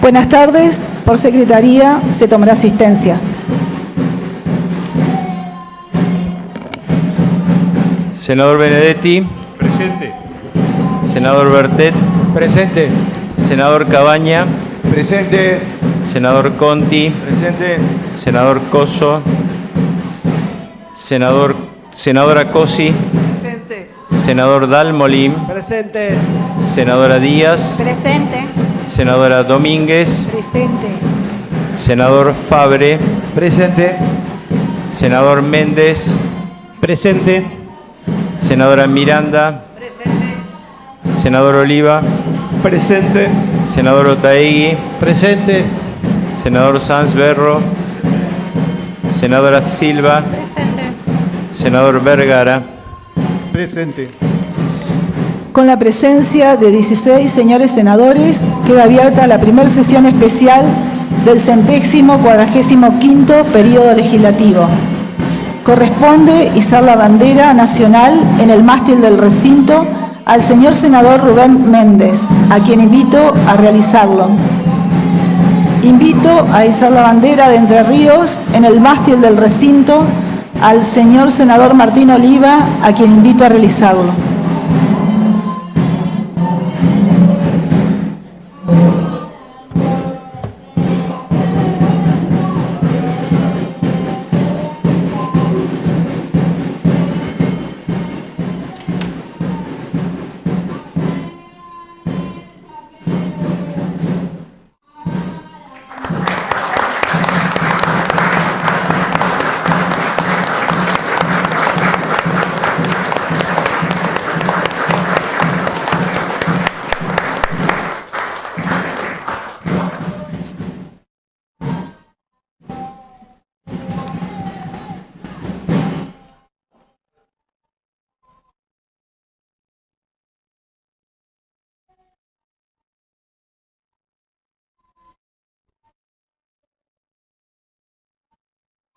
Buenas tardes. Por secretaría se tomará asistencia. Senador Benedetti. Presente. Senador Bertet. Presente. Senador Cabaña. Presente. Senador Conti. Presente. Senador Coso. Senadora Cosi. Presente. Senador Dalmolín. Presente. Senadora Díaz. Presente. Senadora Domínguez. Presente. Senador Fabre. Presente. Senador Méndez. Presente. Senadora Miranda. Presente. Senador Oliva. Presente. Senador Otaegui. Presente. Senador Sanz Berro. Senadora Silva. Presente. Senador Vergara. Presente. Con la presencia de 16 señores senadores, queda abierta la primera sesión especial del 145º período legislativo. Corresponde izar la bandera nacional en el mástil del recinto al señor senador Rubén Méndez, a quien invito a realizarlo. Invito a izar la bandera de Entre Ríos en el mástil del recinto al señor senador Martín Oliva, a quien invito a realizarlo.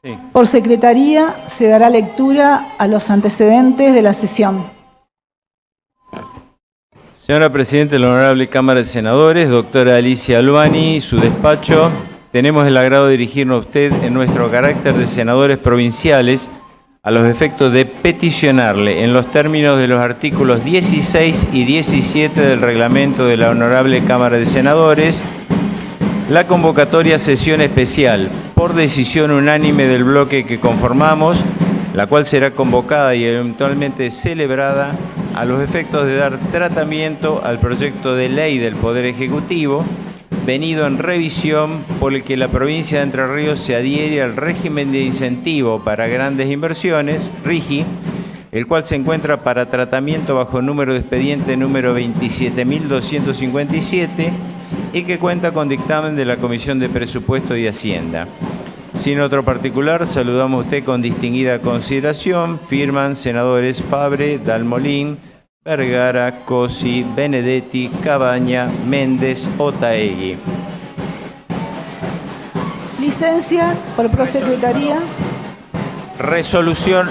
Sí. Por secretaría se dará lectura a los antecedentes de la sesión. Señora Presidenta de la Honorable Cámara de Senadores, doctora Alicia Albani y su despacho, tenemos el agrado de dirigirnos a usted en nuestro carácter de senadores provinciales a los efectos de peticionarle, en los términos de los artículos 16 y 17 del reglamento de la Honorable Cámara de Senadores, la convocatoria a sesión especial por decisión unánime del bloque que conformamos, la cual será convocada y eventualmente celebrada a los efectos de dar tratamiento al proyecto de ley del Poder Ejecutivo, venido en revisión por el que la provincia de Entre Ríos se adhiere al régimen de incentivo para grandes inversiones, RIGI, el cual se encuentra para tratamiento bajo número de expediente número 27.257 y que cuenta con dictamen de la Comisión de Presupuesto y Hacienda. Sin otro particular, saludamos a usted con distinguida consideración. Firman senadores Fabre, Dalmolín, Vergara, Cosi, Benedetti, Cabaña, Méndez, Otaegui. Licencias por prosecretaría. Resolución.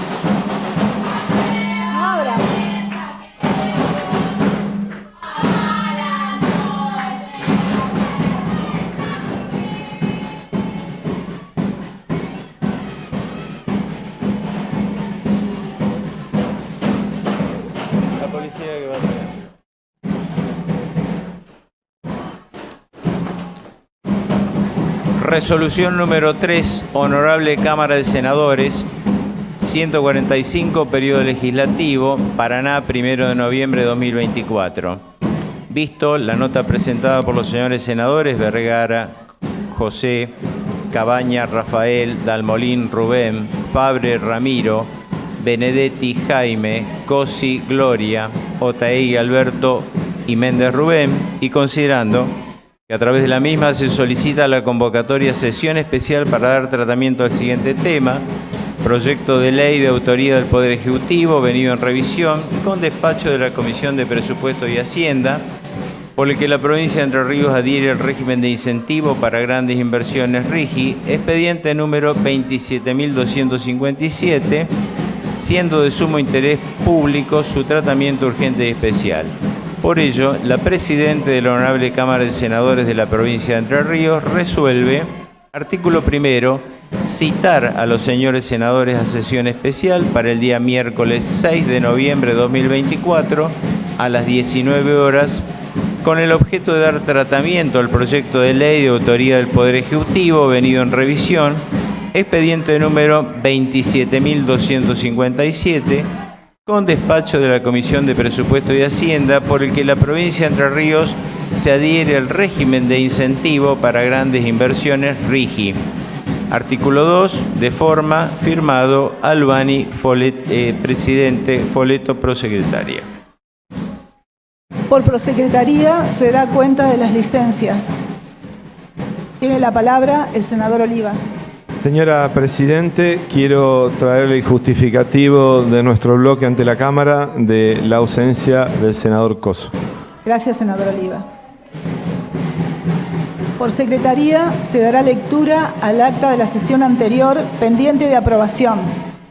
La policía que va a traer. Resolución número 3, Honorable Cámara de Senadores, 145, periodo legislativo, Paraná, 1 de noviembre de 2024. Visto la nota presentada por los señores senadores Vergara, José, Cabaña, Rafael, Dalmolín, Rubén, Fabre, Ramiro, Benedetti, Jaime, Cosi, Gloria, Otaegui, Alberto y Méndez, Rubén, y considerando que a través de la misma se solicita la convocatoria a sesión especial para dar tratamiento al siguiente tema, proyecto de ley de autoría del Poder Ejecutivo, venido en revisión, con despacho de la Comisión de Presupuesto y Hacienda, por el que la provincia de Entre Ríos adhiere al régimen de incentivo para grandes inversiones RIGI, expediente número 27.257, siendo de sumo interés público su tratamiento urgente y especial. Por ello, la Presidenta de la Honorable Cámara de Senadores de la provincia de Entre Ríos resuelve, artículo primero, citar a los señores senadores a sesión especial para el día miércoles 6 de noviembre de 2024 a las 19 horas con el objeto de dar tratamiento al proyecto de ley de autoría del Poder Ejecutivo venido en revisión, expediente número 27.257, con despacho de la Comisión de Presupuesto y Hacienda, por el que la provincia de Entre Ríos se adhiere al régimen de incentivo para grandes inversiones RIGI. Artículo 2, de forma, firmado Albani, presidente, Foleto, prosecretaria. Por prosecretaría se da cuenta de las licencias. Tiene la palabra el senador Oliva. Señora Presidente, quiero traer el justificativo de nuestro bloque ante la Cámara de la ausencia del senador Coso. Gracias, senador Oliva. Por secretaría se dará lectura al acta de la sesión anterior pendiente de aprobación.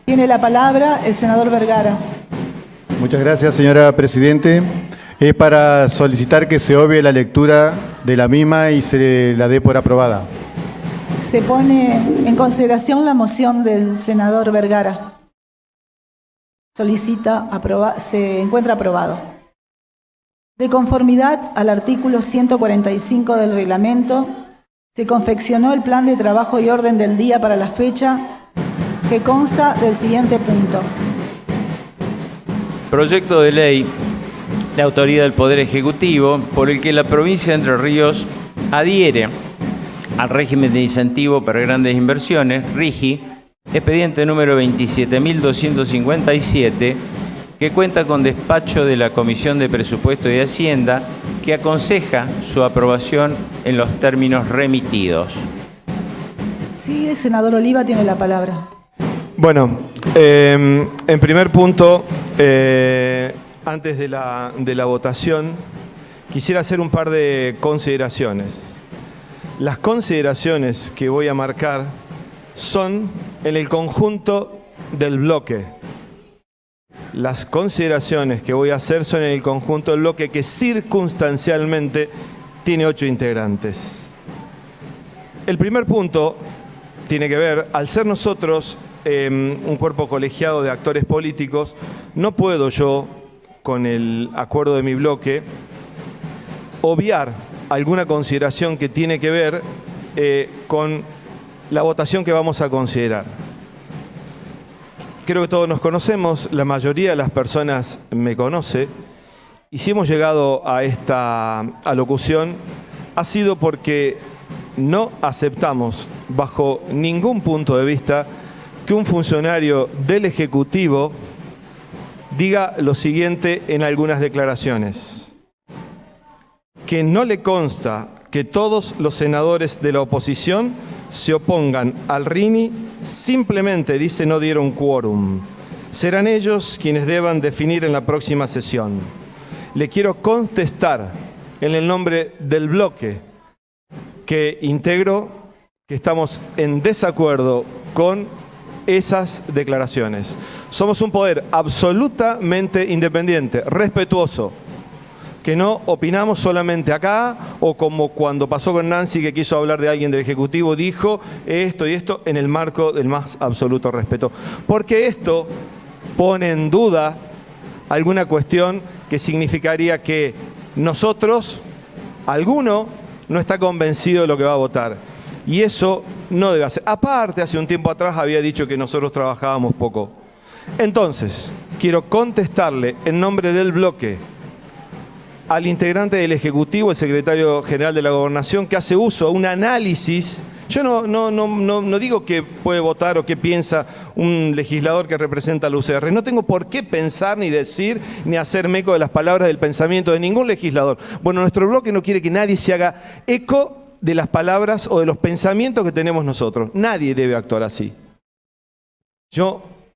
Tiene la palabra el senador Vergara. Muchas gracias, señora Presidente. Es para solicitar que se obvie la lectura de la misma y se la dé por aprobada. Se pone en consideración la moción del senador Vergara. Se encuentra aprobado. De conformidad al artículo 145 del reglamento, se confeccionó el plan de trabajo y orden del día para la fecha que consta del siguiente punto. Proyecto de ley de autoría del Poder Ejecutivo por el que la provincia de Entre Ríos adhiere al régimen de incentivo para grandes inversiones, RIGI, expediente número 27.257, que cuenta con despacho de la Comisión de Presupuesto y Hacienda, que aconseja su aprobación en los términos remitidos. Sí, el senador Oliva tiene la palabra. Bueno, en primer punto, antes de la votación, quisiera hacer un par de consideraciones. Las consideraciones que voy a marcar son en el conjunto del bloque. Las consideraciones que voy a hacer son en el conjunto del bloque que circunstancialmente tiene 8 integrantes. El primer punto tiene que ver, al ser nosotros un cuerpo colegiado de actores políticos, no puedo yo, con el acuerdo de mi bloque, obviar alguna consideración que tiene que ver con la votación que vamos a considerar. Creo que todos nos conocemos, la mayoría de las personas me conoce, y si hemos llegado a esta alocución ha sido porque no aceptamos bajo ningún punto de vista que un funcionario del Ejecutivo diga lo siguiente en algunas declaraciones: que no le consta que todos los senadores de la oposición se opongan al RINI, simplemente dice no dieron quórum. Serán ellos quienes deban definir en la próxima sesión. Le quiero contestar en el nombre del bloque que integro que estamos en desacuerdo con esas declaraciones. Somos un poder absolutamente independiente, respetuoso, que no opinamos solamente acá, o como cuando pasó con Nancy, que quiso hablar de alguien del Ejecutivo, dijo esto y esto en el marco del más absoluto respeto. Porque esto pone en duda alguna cuestión que significaría que nosotros, alguno, no está convencido de lo que va a votar. Y eso no debe hacer. Aparte, hace un tiempo atrás había dicho que nosotros trabajábamos poco. Entonces, quiero contestarle en nombre del bloque al integrante del Ejecutivo, el secretario general de la Gobernación, que hace uso de un análisis. Yo no digo que puede votar o qué piensa un legislador que representa a la UCR. No tengo por qué pensar, ni decir, ni hacerme eco de las palabras del pensamiento de ningún legislador. Bueno, nuestro bloque no quiere que nadie se haga eco de las palabras o de los pensamientos que tenemos nosotros. Nadie debe actuar así.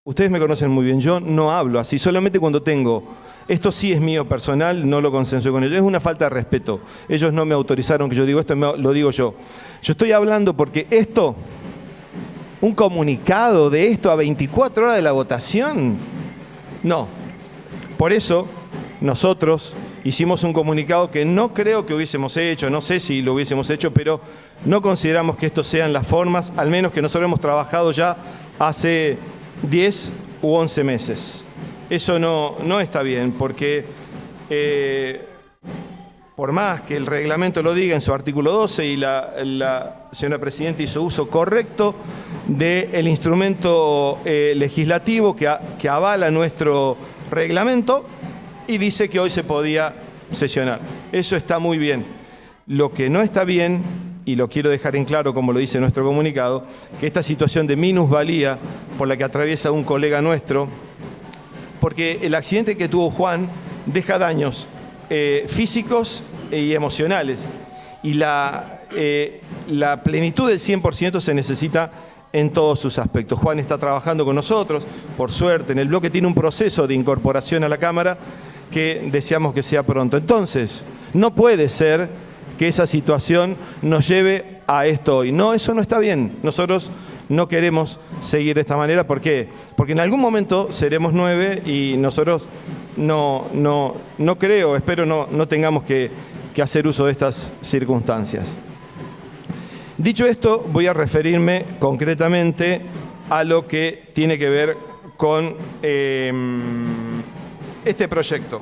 Ustedes me conocen muy bien, yo no hablo así, solamente cuando tengo... Esto sí es mío personal, no lo consensué con ellos. Es una falta de respeto. Ellos no me autorizaron que yo diga esto, lo digo yo. Yo estoy hablando porque esto, un comunicado de esto a 24 horas de la votación, no. Por eso nosotros hicimos un comunicado que no creo que hubiésemos hecho, no sé si lo hubiésemos hecho, pero no consideramos que esto sean las formas, al menos que nosotros hemos trabajado ya hace 10 u 11 meses. Eso no está bien, porque por más que el reglamento lo diga en su artículo 12 y la señora Presidenta hizo uso correcto del instrumento legislativo que avala nuestro reglamento y dice que hoy se podía sesionar. Eso está muy bien. Lo que no está bien, y lo quiero dejar en claro como lo dice nuestro comunicado, que esta situación de minusvalía por la que atraviesa un colega nuestro, porque el accidente que tuvo Juan deja daños físicos y emocionales, y la plenitud del 100% se necesita en todos sus aspectos. Juan está trabajando con nosotros, por suerte, en el bloque tiene un proceso de incorporación a la Cámara que deseamos que sea pronto. Entonces, no puede ser que esa situación nos lleve a esto hoy. No, eso no está bien. Nosotros no queremos seguir de esta manera. ¿Por qué? Porque en algún momento seremos 9 y nosotros no creo, espero no tengamos que hacer uso de estas circunstancias. Dicho esto, voy a referirme concretamente a lo que tiene que ver con este proyecto.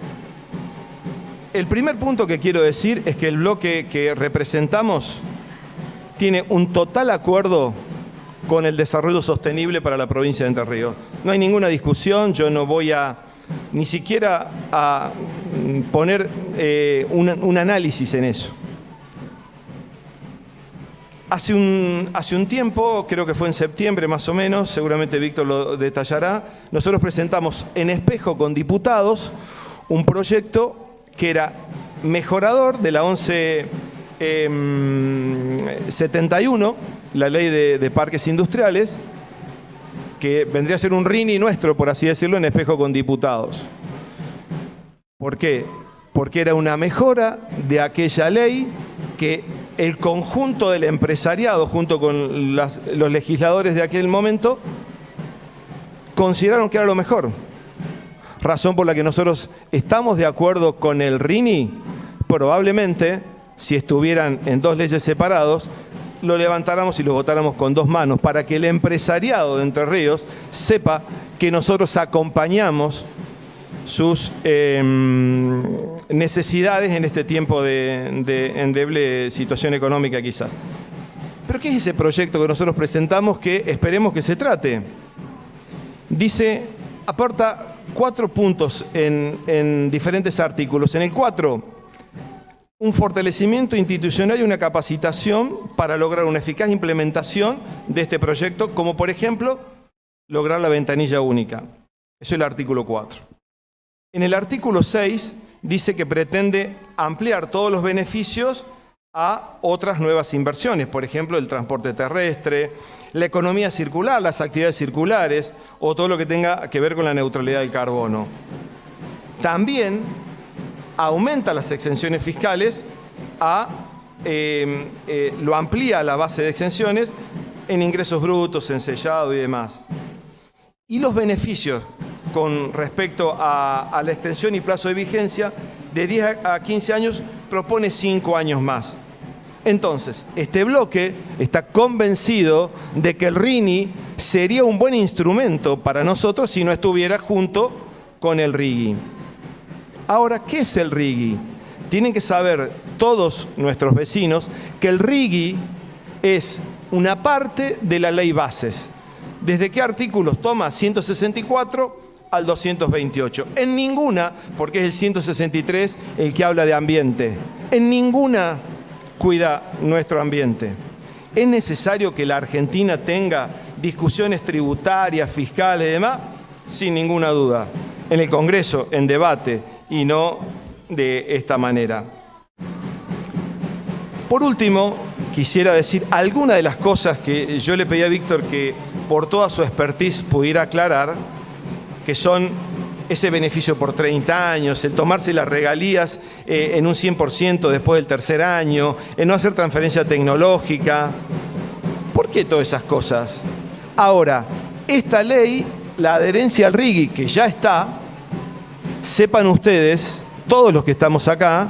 El primer punto que quiero decir es que el bloque que representamos tiene un total acuerdo con el desarrollo sostenible para la provincia de Entre Ríos. No hay ninguna discusión, yo no voy ni siquiera a poner un análisis en eso. Hace un tiempo, creo que fue en septiembre más o menos, seguramente Víctor lo detallará, nosotros presentamos en Espejo con diputados un proyecto que era mejorador de la 1171, la ley de parques industriales, que vendría a ser un RINI nuestro, por así decirlo, en Espejo con diputados. ¿Por qué? Porque era una mejora de aquella ley que el conjunto del empresariado, junto con los legisladores de aquel momento, consideraron que era lo mejor. Razón por la que nosotros estamos de acuerdo con el RINI, probablemente, si estuvieran en dos leyes separados, lo levantáramos y lo votáramos con dos manos, para que el empresariado de Entre Ríos sepa que nosotros acompañamos sus necesidades en este tiempo de endeble situación económica quizás. ¿Pero qué es ese proyecto que nosotros presentamos que esperemos que se trate? Dice, aporta 4 puntos en diferentes artículos. En el 4, un fortalecimiento institucional y una capacitación para lograr una eficaz implementación de este proyecto, como por ejemplo, lograr la ventanilla única. Eso es el artículo 4. En el artículo 6 dice que pretende ampliar todos los beneficios a otras nuevas inversiones, por ejemplo, el transporte terrestre, la economía circular, las actividades circulares o todo lo que tenga que ver con la neutralidad del carbono. También aumenta las exenciones fiscales, lo amplía la base de exenciones en ingresos brutos, en sellado y demás. Y los beneficios con respecto a la extensión y plazo de vigencia de 10 a 15 años propone 5 años más. Entonces, este bloque está convencido de que el RINI sería un buen instrumento para nosotros si no estuviera junto con el RIGI. Ahora, ¿qué es el RIGI? Tienen que saber todos nuestros vecinos que el RIGI es una parte de la ley bases. ¿Desde qué artículos toma? 164 al 228. En ninguna, porque es el 163 el que habla de ambiente, en ninguna cuida nuestro ambiente. ¿Es necesario que la Argentina tenga discusiones tributarias, fiscales y demás? Sin ninguna duda. En el Congreso, en debate, y no de esta manera. Por último, quisiera decir algunas de las cosas que yo le pedí a Víctor que por toda su expertise pudiera aclarar, que son ese beneficio por 30 años, el tomarse las regalías en un 100% después del tercer año, el no hacer transferencia tecnológica. ¿Por qué todas esas cosas? Ahora, esta ley, la adherencia al RIGI, que ya está, sepan ustedes todos los que estamos acá,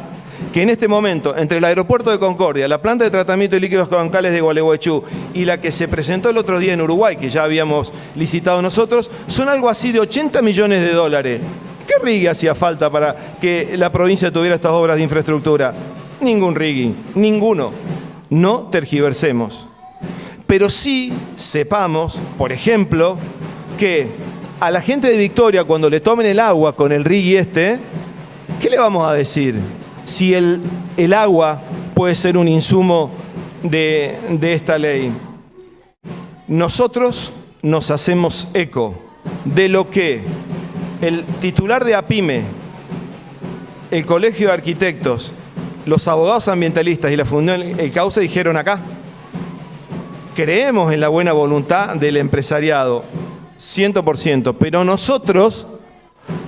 que en este momento, entre el aeropuerto de Concordia, la planta de tratamiento de líquidos bancales de Gualeguaychú y la que se presentó el otro día en Uruguay, que ya habíamos licitado nosotros, son algo así de 80 millones de dólares. ¿Qué rigging hacía falta para que la provincia tuviera estas obras de infraestructura? Ningún rigging, ninguno. No tergiversemos. Pero sí sepamos, por ejemplo, que a la gente de Victoria, cuando le tomen el agua con el rigging ¿qué le vamos a decir? Si el agua puede ser un insumo de esta ley. Nosotros nos hacemos eco de lo que el titular de APIME, el Colegio de Arquitectos, los abogados ambientalistas y la Fundación El Cauce dijeron acá. Creemos en la buena voluntad del empresariado, 100%, pero nosotros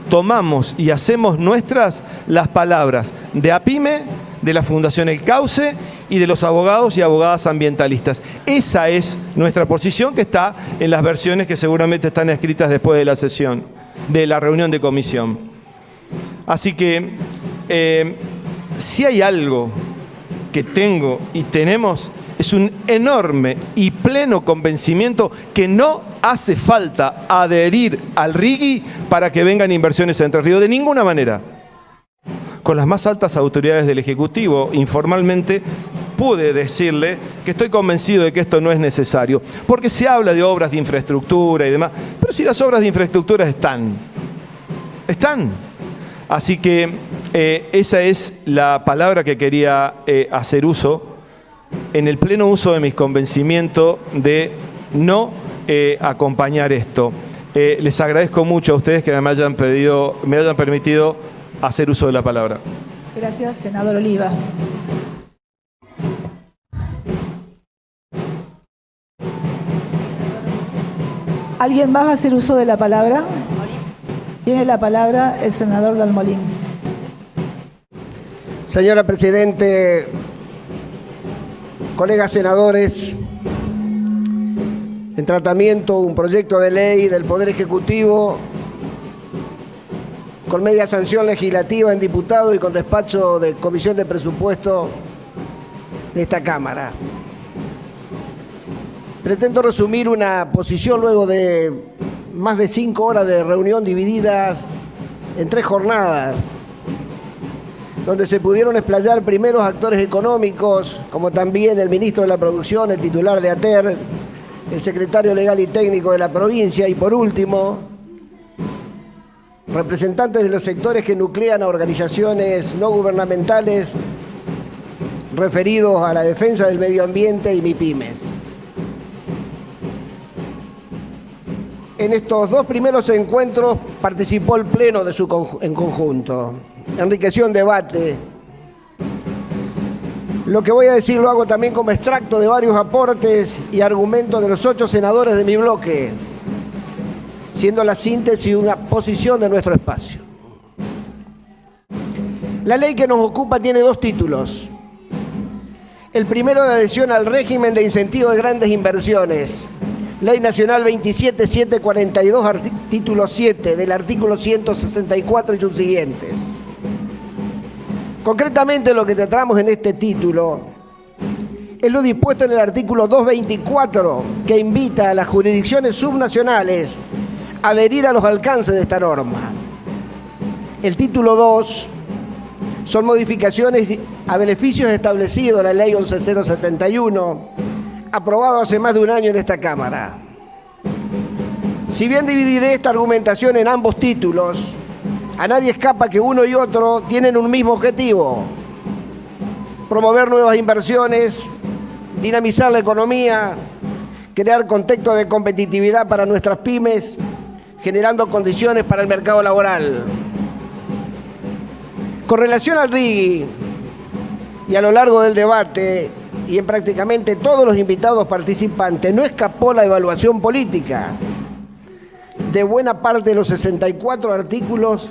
tomamos y hacemos nuestras las palabras de APIME, de la Fundación El Cauce y de los abogados y abogadas ambientalistas. Esa es nuestra posición, que está en las versiones que seguramente están escritas después de la sesión, de la reunión de comisión. Así que, si hay algo que tengo y tenemos, es un enorme y pleno convencimiento que no hace falta adherir al RIGI para que vengan inversiones a Entre Ríos, de ninguna manera. Con las más altas autoridades del Ejecutivo, informalmente, pude decirle que estoy convencido de que esto no es necesario, porque se habla de obras de infraestructura y demás, pero si las obras de infraestructura están. Así que esa es la palabra que quería hacer uso, en el pleno uso de mis convencimientos de no acompañar esto. Les agradezco mucho a ustedes que me hayan permitido hacer uso de la palabra. Gracias, senador Oliva. ¿Alguien más va a hacer uso de la palabra? Tiene la palabra el senador Dalmolín. Señora Presidente, colegas senadores, en tratamiento un proyecto de ley del Poder Ejecutivo con media sanción legislativa en diputado y con despacho de Comisión de Presupuesto de esta Cámara. Pretendo resumir una posición luego de más de 5 horas de reunión divididas en 3 jornadas, donde se pudieron explayar primeros actores económicos, como también el ministro de la Producción, el titular de ATER, el secretario legal y técnico de la provincia y, por último, representantes de los sectores que nuclean a organizaciones no gubernamentales referidos a la defensa del medio ambiente y MIPYMES. En estos 2 primeros encuentros participó el Pleno en conjunto. Enriqueció el debate. Lo que voy a decir lo hago también como extracto de varios aportes y argumentos de los 8 senadores de mi bloque, siendo la síntesis una posición de nuestro espacio. La ley que nos ocupa tiene 2 títulos. El primero de adhesión al régimen de incentivo de grandes inversiones. Ley Nacional 27742, título 7, del artículo 164 y sus siguientes. Concretamente, lo que tratamos en este título es lo dispuesto en el artículo 224, que invita a las jurisdicciones subnacionales a adherir a los alcances de esta norma. El título 2 son modificaciones a beneficios establecidos en la Ley 11071, aprobado hace más de un año en esta Cámara. Si bien dividiré esta argumentación en ambos títulos, a nadie escapa que uno y otro tienen un mismo objetivo: promover nuevas inversiones, dinamizar la economía, crear contextos de competitividad para nuestras pymes, generando condiciones para el mercado laboral. Con relación al RIGI, y a lo largo del debate, y en prácticamente todos los invitados participantes, no escapó la evaluación política de buena parte de los 64 artículos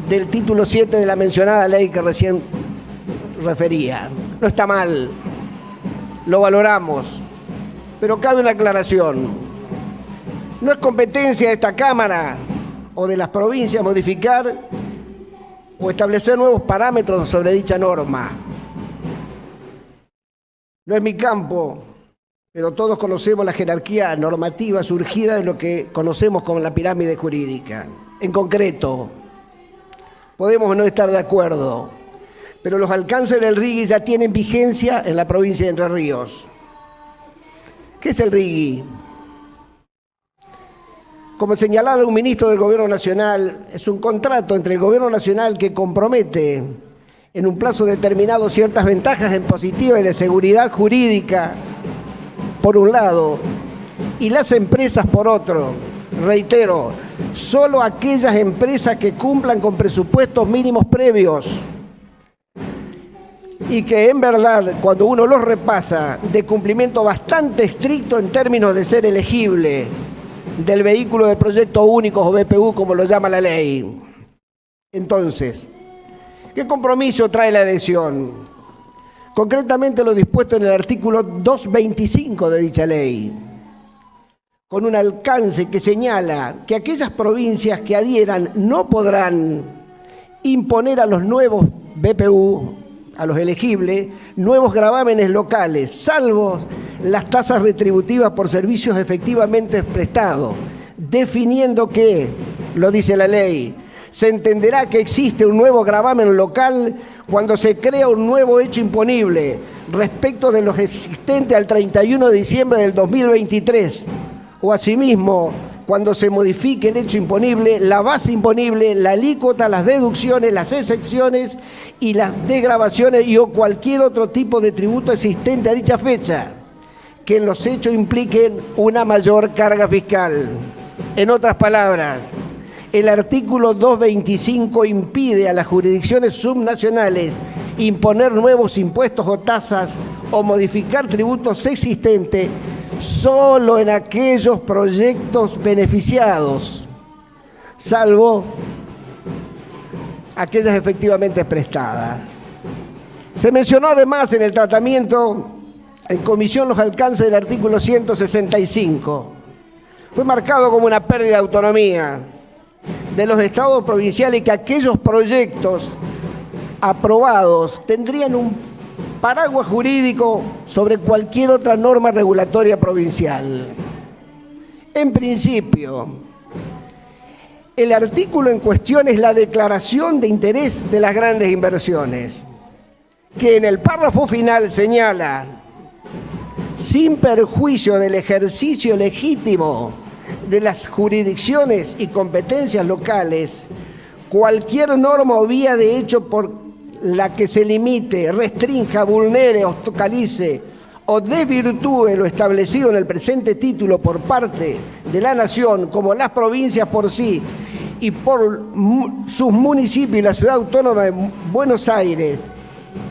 del título 7 de la mencionada ley que recién refería. No está mal, lo valoramos, pero cabe una aclaración. No es competencia de esta Cámara o de las provincias modificar o establecer nuevos parámetros sobre dicha norma. No es mi campo, pero todos conocemos la jerarquía normativa surgida de lo que conocemos como la pirámide jurídica. En concreto, podemos no estar de acuerdo, pero los alcances del RIGI ya tienen vigencia en la provincia de Entre Ríos. ¿Qué es el RIGI? Como señalaba un ministro del Gobierno Nacional, es un contrato entre el Gobierno Nacional que compromete en un plazo determinado ciertas ventajas impositivas y de seguridad jurídica, por un lado, y las empresas por otro. Reitero, solo aquellas empresas que cumplan con presupuestos mínimos previos y que en verdad, cuando uno los repasa, de cumplimiento bastante estricto en términos de ser elegible del vehículo de proyectos únicos o BPU, como lo llama la ley. Entonces, ¿qué compromiso trae la adhesión? Concretamente lo dispuesto en el artículo 225 de dicha ley, con un alcance que señala que aquellas provincias que adhieran no podrán imponer a los nuevos BPU, a los elegibles, nuevos gravámenes locales, salvo las tasas retributivas por servicios efectivamente prestados, definiendo que, lo dice la ley, se entenderá que existe un nuevo gravamen local cuando se crea un nuevo hecho imponible respecto de los existentes al 31 de diciembre del 2023, o asimismo, cuando se modifique el hecho imponible, la base imponible, la alícuota, las deducciones, las excepciones y las desgravaciones y o cualquier otro tipo de tributo existente a dicha fecha, que en los hechos impliquen una mayor carga fiscal. En otras palabras, el artículo 225 impide a las jurisdicciones subnacionales imponer nuevos impuestos o tasas o modificar tributos existentes solo en aquellos proyectos beneficiados, salvo aquellas efectivamente prestadas. Se mencionó además en el tratamiento en comisión los alcances del artículo 165. Fue marcado como una pérdida de autonomía de los estados provinciales y que aquellos proyectos aprobados tendrían un paraguas jurídico sobre cualquier otra norma regulatoria provincial. En principio, el artículo en cuestión es la declaración de interés de las grandes inversiones, que en el párrafo final señala, sin perjuicio del ejercicio legítimo de las jurisdicciones y competencias locales, cualquier norma o vía de hecho por la que se limite, restrinja, vulnere, obstaculice o desvirtúe lo establecido en el presente título por parte de la Nación, como las provincias por sí y por sus municipios y la Ciudad Autónoma de Buenos Aires,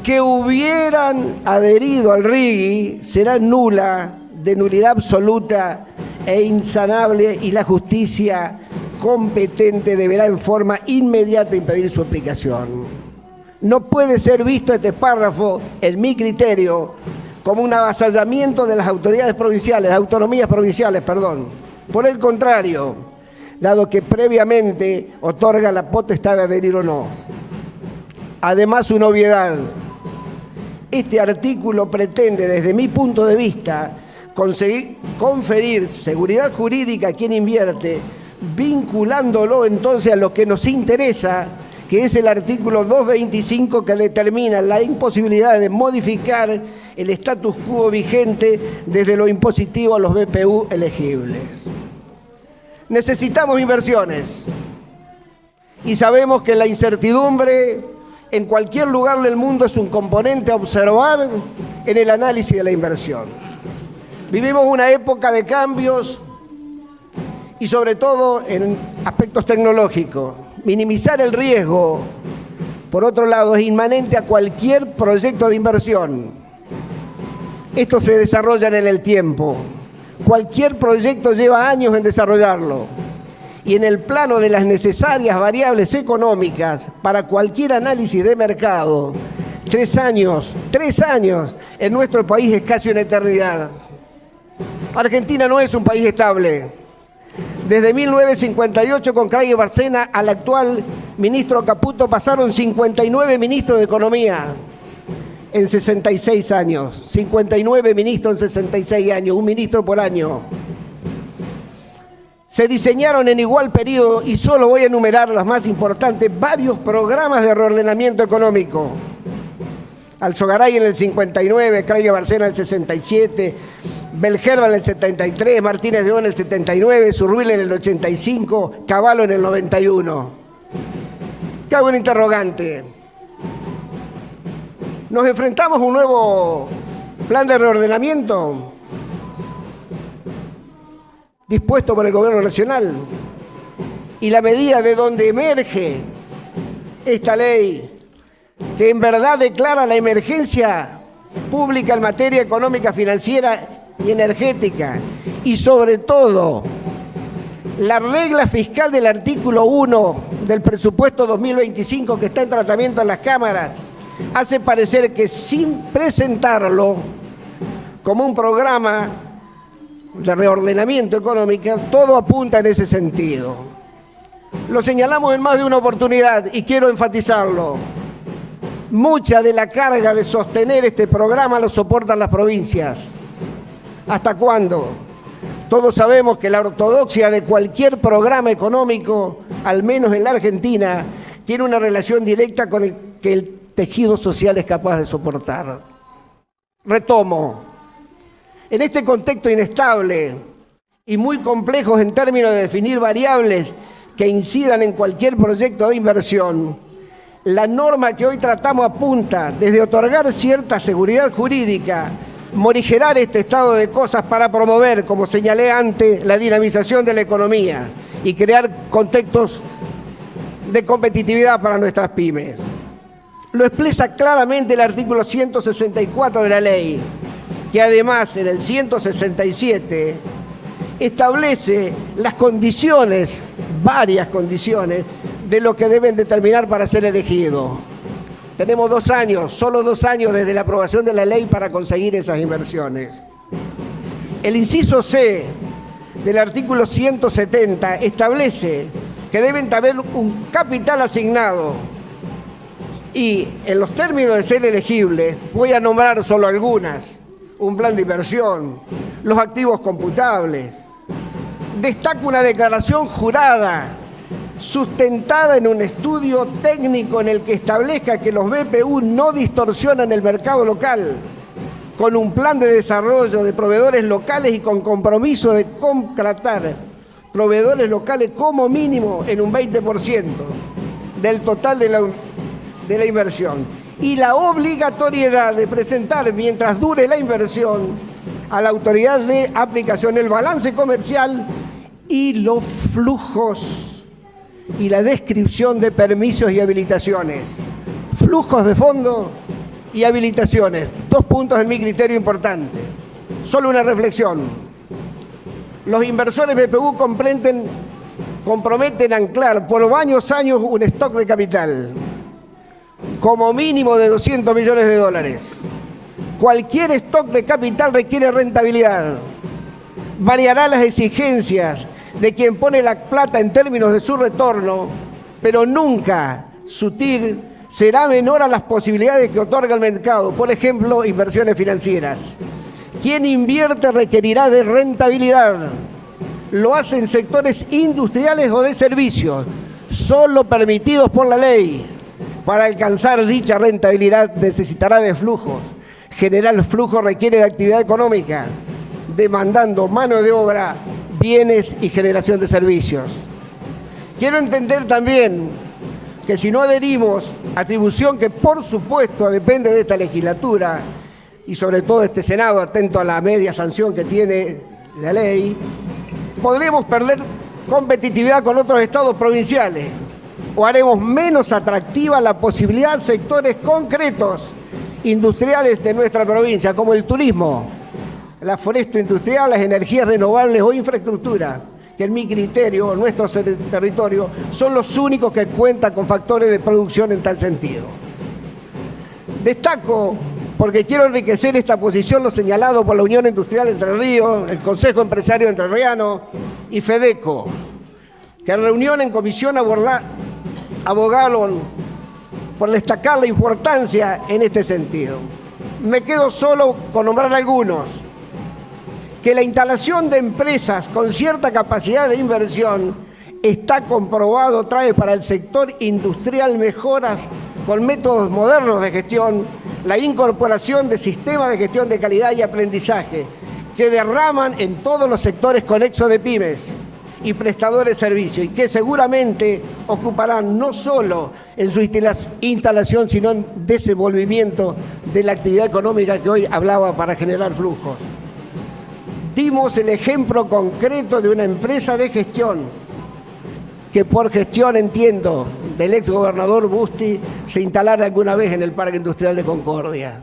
que hubieran adherido al RIGI, será nula, de nulidad absoluta e insanable, y la justicia competente deberá en forma inmediata impedir su aplicación. No puede ser visto este párrafo, en mi criterio, como un avasallamiento de las autoridades provinciales, de autonomías provinciales, perdón. Por el contrario, dado que previamente otorga la potestad de adherir o no. Además, una obviedad. Este artículo pretende, desde mi punto de vista, conferir seguridad jurídica a quien invierte, vinculándolo entonces a lo que nos interesa, que es el artículo 225, que determina la imposibilidad de modificar el status quo vigente desde lo impositivo a los BPU elegibles. Necesitamos inversiones y sabemos que la incertidumbre en cualquier lugar del mundo es un componente a observar en el análisis de la inversión. Vivimos una época de cambios y sobre todo en aspectos tecnológicos. Minimizar el riesgo, por otro lado, es inmanente a cualquier proyecto de inversión. Esto se desarrolla en el tiempo. Cualquier proyecto lleva años en desarrollarlo. Y en el plano de las necesarias variables económicas para cualquier análisis de mercado, 3 años en nuestro país es casi una eternidad. Argentina no es un país estable. Desde 1958 con Craig Barcena a la actual ministro Caputo, pasaron 59 ministros de Economía en 66 años. 59 ministros en 66 años, un ministro por año. Se diseñaron en igual periodo, y solo voy a enumerar las más importantes, varios programas de reordenamiento económico. Alzogaray en el 59, Craig Barcena en el 67, Belgerba en el 73, Martínez de León en el 79, Zurruil en el 85, Cavallo en el 91. Cabe un interrogante. ¿Nos enfrentamos a un nuevo plan de reordenamiento dispuesto por el Gobierno Nacional? Y la medida de donde emerge esta ley, que en verdad declara la emergencia pública en materia económica, financiera y energética, y sobre todo la regla fiscal del artículo 1 del presupuesto 2025 que está en tratamiento en las cámaras, hace parecer que sin presentarlo como un programa de reordenamiento económico, todo apunta en ese sentido. Lo señalamos en más de una oportunidad y quiero enfatizarlo. Mucha de la carga de sostener este programa lo soportan las provincias. ¿Hasta cuándo? Todos sabemos que la ortodoxia de cualquier programa económico, al menos en la Argentina, tiene una relación directa con el que el tejido social es capaz de soportar. Retomo. En este contexto inestable y muy complejo en términos de definir variables que incidan en cualquier proyecto de inversión, la norma que hoy tratamos apunta desde otorgar cierta seguridad jurídica, morigerar este estado de cosas para promover, como señalé antes, la dinamización de la economía y crear contextos de competitividad para nuestras pymes. Lo expresa claramente el artículo 164 de la ley, que además en el 167 establece las condiciones, varias condiciones, de lo que deben determinar para ser elegido. Tenemos 2 años, solo 2 años desde la aprobación de la ley para conseguir esas inversiones. El inciso C del artículo 170 establece que deben haber un capital asignado y en los términos de ser elegibles, voy a nombrar solo algunas: un plan de inversión, los activos computables. Destaca una declaración jurada sustentada en un estudio técnico en el que establezca que los BPU no distorsionan el mercado local, con un plan de desarrollo de proveedores locales y con compromiso de contratar proveedores locales como mínimo en un 20% del total de la inversión. Y la obligatoriedad de presentar, mientras dure la inversión, a la autoridad de aplicación el balance comercial y los flujos y la descripción de permisos y habilitaciones. Flujos de fondo y habilitaciones. 2 puntos en mi criterio importantes. Solo una reflexión. Los inversores BPU comprometen anclar por varios años un stock de capital, como mínimo de 200 millones de dólares. Cualquier stock de capital requiere rentabilidad. Variará las exigencias de quien pone la plata en términos de su retorno, pero nunca su TIR será menor a las posibilidades que otorga el mercado. Por ejemplo, inversiones financieras. Quien invierte requerirá de rentabilidad. Lo hace en sectores industriales o de servicios, solo permitidos por la ley. Para alcanzar dicha rentabilidad necesitará de flujos. Generar flujo requiere de actividad económica, demandando mano de obra, bienes y generación de servicios. Quiero entender también que si no adherimos, atribución que por supuesto depende de esta legislatura y sobre todo de este Senado, atento a la media sanción que tiene la ley, podremos perder competitividad con otros estados provinciales o haremos menos atractiva la posibilidad de sectores concretos industriales de nuestra provincia, como el turismo, la foresto industrial, las energías renovables o infraestructura, que en mi criterio, en nuestro territorio, son los únicos que cuentan con factores de producción en tal sentido. Destaco, porque quiero enriquecer esta posición, lo señalado por la Unión Industrial Entre Ríos, el Consejo Empresario Entrerriano y FEDECO, que en reunión en comisión abogaron por destacar la importancia en este sentido. Me quedo solo con nombrar algunos. Que la instalación de empresas con cierta capacidad de inversión está comprobado, trae para el sector industrial mejoras con métodos modernos de gestión, la incorporación de sistemas de gestión de calidad y aprendizaje que derraman en todos los sectores conexos de pymes y prestadores de servicios y que seguramente ocuparán no solo en su instalación, sino en desenvolvimiento de la actividad económica que hoy hablaba para generar flujos. Dimos el ejemplo concreto de una empresa de gestión que por gestión, entiendo, del exgobernador Busti, se instalara alguna vez en el Parque Industrial de Concordia.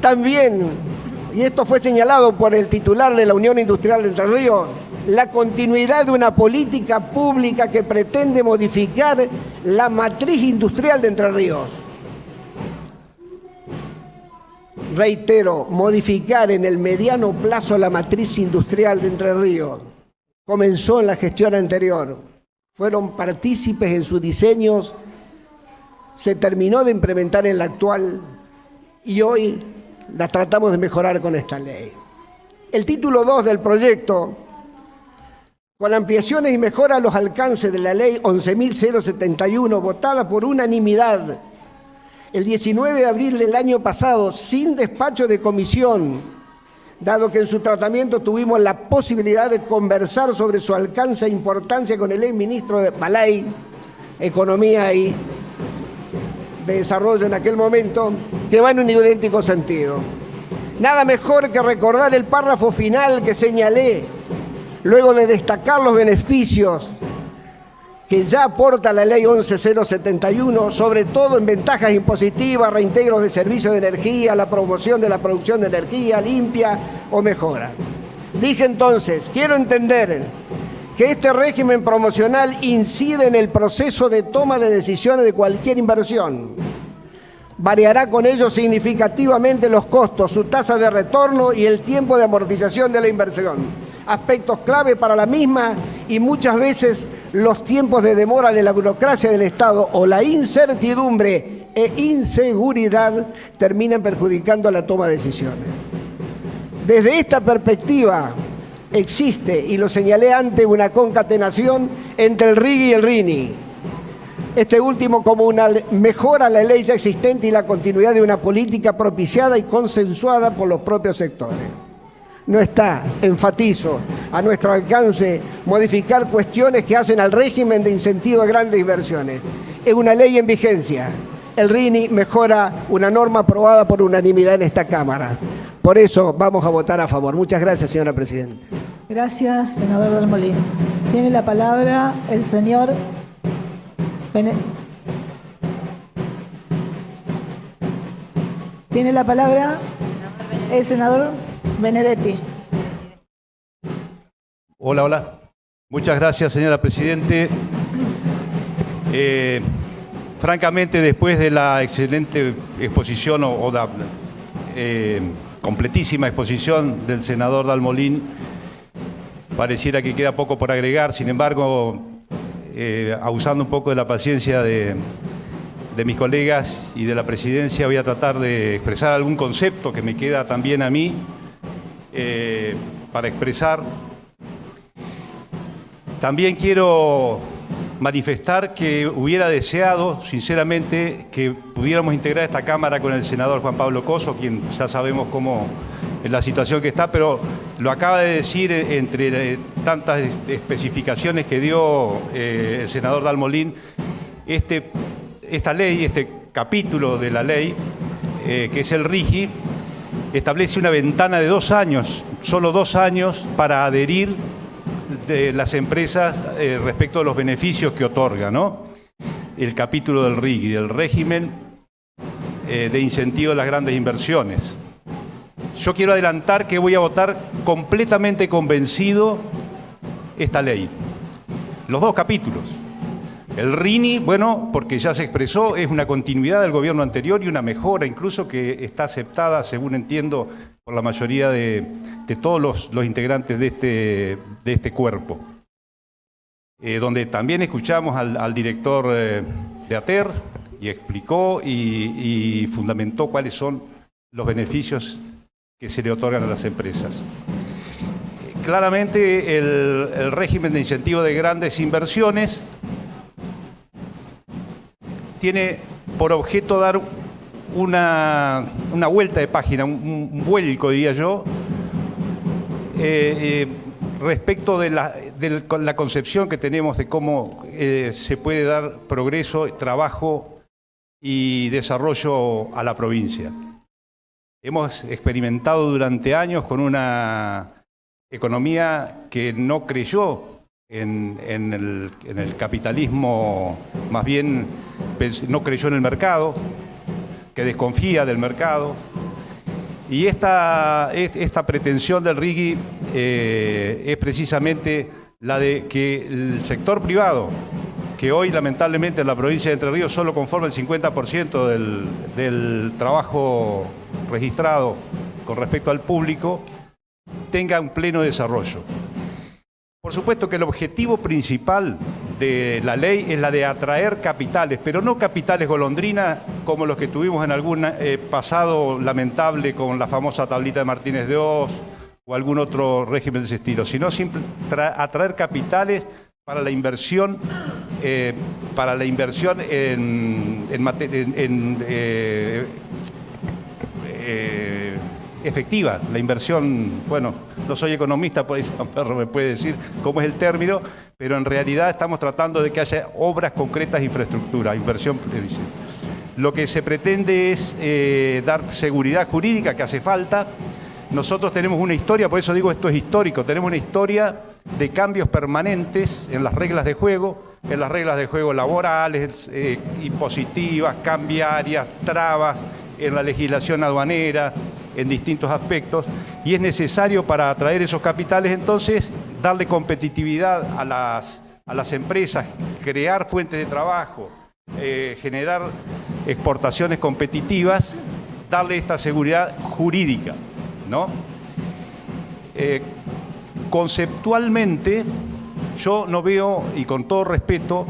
También, y esto fue señalado por el titular de la Unión Industrial de Entre Ríos, la continuidad de una política pública que pretende modificar la matriz industrial de Entre Ríos. Reitero, modificar en el mediano plazo la matriz industrial de Entre Ríos. Comenzó en la gestión anterior. Fueron partícipes en sus diseños, se terminó de implementar en la actual y hoy la tratamos de mejorar con esta ley. El título 2 del proyecto, con ampliaciones y mejoras a los alcances de la ley 11.071, votada por unanimidad el 19 de abril del año pasado, sin despacho de comisión, dado que en su tratamiento tuvimos la posibilidad de conversar sobre su alcance e importancia con el exministro de Malay, Economía y Desarrollo en aquel momento, que va en un idéntico sentido. Nada mejor que recordar el párrafo final que señalé, luego de destacar los beneficios que ya aporta la ley 11.071, sobre todo en ventajas impositivas, reintegros de servicios de energía, la promoción de la producción de energía limpia o mejora. Dije entonces, quiero entender que este régimen promocional incide en el proceso de toma de decisiones de cualquier inversión. Variará con ello significativamente los costos, su tasa de retorno y el tiempo de amortización de la inversión. Aspectos clave para la misma y muchas veces los tiempos de demora de la burocracia del Estado o la incertidumbre e inseguridad terminan perjudicando la toma de decisiones. Desde esta perspectiva existe, y lo señalé antes, una concatenación entre el RIGI y el RINI. Este último como una mejora a la ley ya existente y la continuidad de una política propiciada y consensuada por los propios sectores. No está, enfatizo, a nuestro alcance modificar cuestiones que hacen al régimen de incentivo a grandes inversiones. Es una ley en vigencia. El RINI mejora una norma aprobada por unanimidad en esta Cámara. Por eso vamos a votar a favor. Muchas gracias, señora Presidenta. Gracias, senador Del Molino. Tiene la palabra el señor Tiene la palabra el senador Benedetti. Hola, hola. Muchas gracias, señora Presidente. Francamente, después de la excelente exposición o la completísima exposición del senador Dalmolín, pareciera que queda poco por agregar. Sin embargo, abusando un poco de la paciencia de mis colegas y de la Presidencia, voy a tratar de expresar algún concepto que me queda también a mí para expresar. También quiero manifestar que hubiera deseado, sinceramente, que pudiéramos integrar esta Cámara con el senador Juan Pablo Coso, quien ya sabemos cómo es la situación que está, pero lo acaba de decir entre tantas especificaciones que dio el senador Dalmolín. Esta ley, este capítulo de la ley, que es el RIGI, establece una ventana de 2 años, solo 2 años, para adherir de las empresas respecto a los beneficios que otorga, ¿no? El capítulo del RIGI, del régimen de incentivo de las grandes inversiones. Yo quiero adelantar que voy a votar completamente convencido esta ley. Los 2 capítulos. El RINI, bueno, porque ya se expresó, es una continuidad del gobierno anterior y una mejora incluso que está aceptada, según entiendo, por la mayoría de todos los integrantes de este cuerpo. donde también escuchamos al director de ATER y explicó y fundamentó cuáles son los beneficios que se le otorgan a las empresas. Claramente el régimen de incentivo de grandes inversiones tiene por objeto dar una vuelta de página, un vuelco, diría yo, respecto de la concepción que tenemos de cómo se puede dar progreso, trabajo y desarrollo a la provincia. Hemos experimentado durante años con una economía que no creyó en el capitalismo, más bien no creyó en el mercado, que desconfía del mercado. Y esta pretensión del RIGI es precisamente la de que el sector privado, que hoy lamentablemente en la provincia de Entre Ríos solo conforma el 50% del trabajo registrado con respecto al público, tenga un pleno desarrollo. Por supuesto que el objetivo principal de la ley es la de atraer capitales, pero no capitales golondrina como los que tuvimos en algún pasado lamentable con la famosa tablita de Martínez de Oz o algún otro régimen de ese estilo, sino atraer capitales para la inversión, efectiva, la inversión, bueno, no soy economista, por ahí San Perro me puede decir cómo es el término, pero en realidad estamos tratando de que haya obras concretas de infraestructura, inversión previsible. Lo que se pretende es dar seguridad jurídica que hace falta. Nosotros tenemos una historia, por eso digo esto es histórico, tenemos una historia de cambios permanentes en las reglas de juego, laborales, impositivas, cambiarias, trabas, en la legislación aduanera, en distintos aspectos, y es necesario para atraer esos capitales entonces darle competitividad a las empresas, crear fuentes de trabajo, generar exportaciones competitivas, darle esta seguridad jurídica, ¿no? Conceptualmente, yo no veo, y con todo respeto,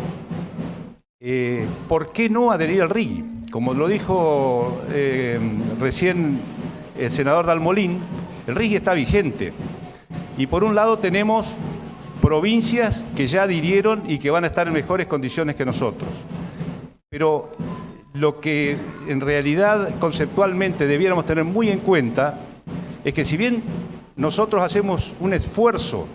¿por qué no adherir al RIGI? Como lo dijo recién el senador Dalmolín, el RIGI está vigente. Y por un lado tenemos provincias que ya adhirieron y que van a estar en mejores condiciones que nosotros. Pero lo que en realidad conceptualmente debiéramos tener muy en cuenta es que si bien nosotros hacemos un esfuerzo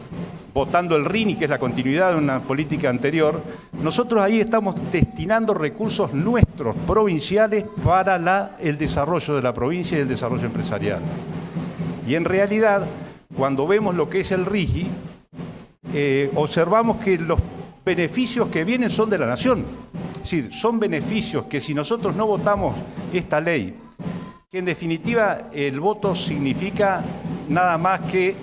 votando el RINI, que es la continuidad de una política anterior, nosotros ahí estamos destinando recursos nuestros, provinciales, para el desarrollo de la provincia y el desarrollo empresarial. Y en realidad, cuando vemos lo que es el RIGI, observamos que los beneficios que vienen son de la nación. Es decir, son beneficios que si nosotros no votamos esta ley, que en definitiva el voto significa nada más que,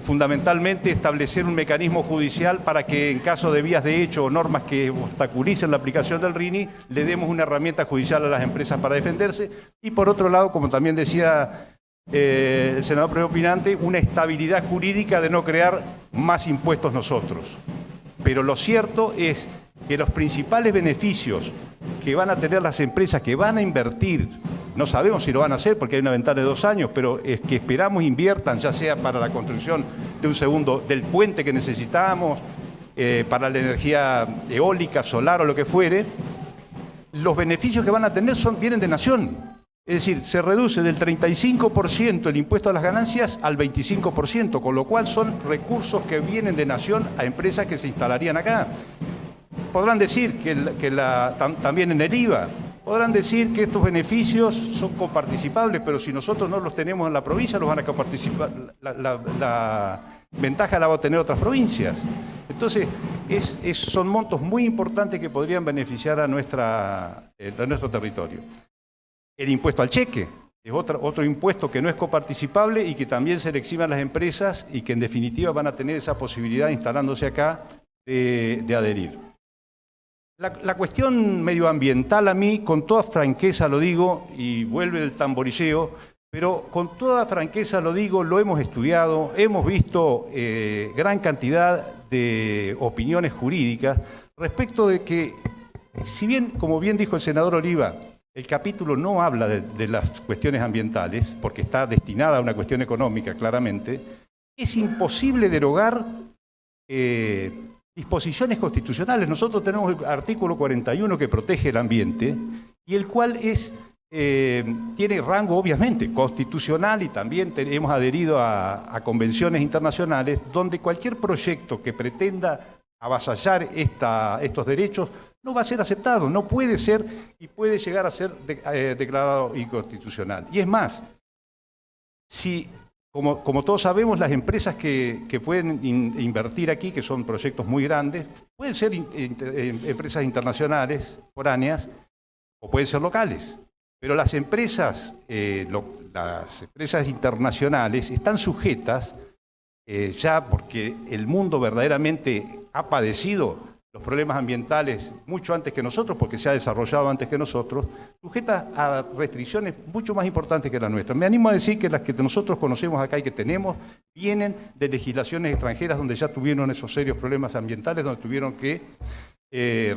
fundamentalmente establecer un mecanismo judicial para que en caso de vías de hecho o normas que obstaculicen la aplicación del RINI, le demos una herramienta judicial a las empresas para defenderse. Y por otro lado, como también decía el senador preopinante, una estabilidad jurídica de no crear más impuestos nosotros. Pero lo cierto es que los principales beneficios que van a tener las empresas que van a invertir, no sabemos si lo van a hacer porque hay una ventana de 2 años, pero es que esperamos inviertan, ya sea para la construcción de del puente que necesitamos, para la energía eólica, solar o lo que fuere, los beneficios que van a tener vienen de nación. Es decir, se reduce del 35% el impuesto a las ganancias al 25%, con lo cual son recursos que vienen de nación a empresas que se instalarían acá. Podrán decir también en el IVA, podrán decir que estos beneficios son coparticipables, pero si nosotros no los tenemos en la provincia, los van a coparticipar. La ventaja la van a tener otras provincias. Entonces, son montos muy importantes que podrían beneficiar a nuestro territorio. El impuesto al cheque es otro impuesto que no es coparticipable y que también se le exime a las empresas y que en definitiva van a tener esa posibilidad instalándose acá de adherir. La cuestión medioambiental a mí, con toda franqueza lo digo, y vuelve el tamborilleo, pero con toda franqueza lo digo, lo hemos estudiado, hemos visto gran cantidad de opiniones jurídicas respecto de que, si bien, como bien dijo el senador Oliva, el capítulo no habla de las cuestiones ambientales, porque está destinada a una cuestión económica, claramente, es imposible derogar disposiciones constitucionales. Nosotros tenemos el artículo 41 que protege el ambiente y el cual tiene rango, obviamente, constitucional, y también hemos adherido a convenciones internacionales donde cualquier proyecto que pretenda avasallar estos derechos no va a ser aceptado, no puede ser y puede llegar a ser declarado inconstitucional. Y es más, si, como todos sabemos, las empresas que pueden invertir aquí, que son proyectos muy grandes, pueden ser empresas internacionales, foráneas, o pueden ser locales. Pero las empresas internacionales están sujetas, ya porque el mundo verdaderamente ha padecido los problemas ambientales mucho antes que nosotros, porque se ha desarrollado antes que nosotros, sujetas a restricciones mucho más importantes que las nuestras. Me animo a decir que las que nosotros conocemos acá y que tenemos vienen de legislaciones extranjeras donde ya tuvieron esos serios problemas ambientales, donde tuvieron que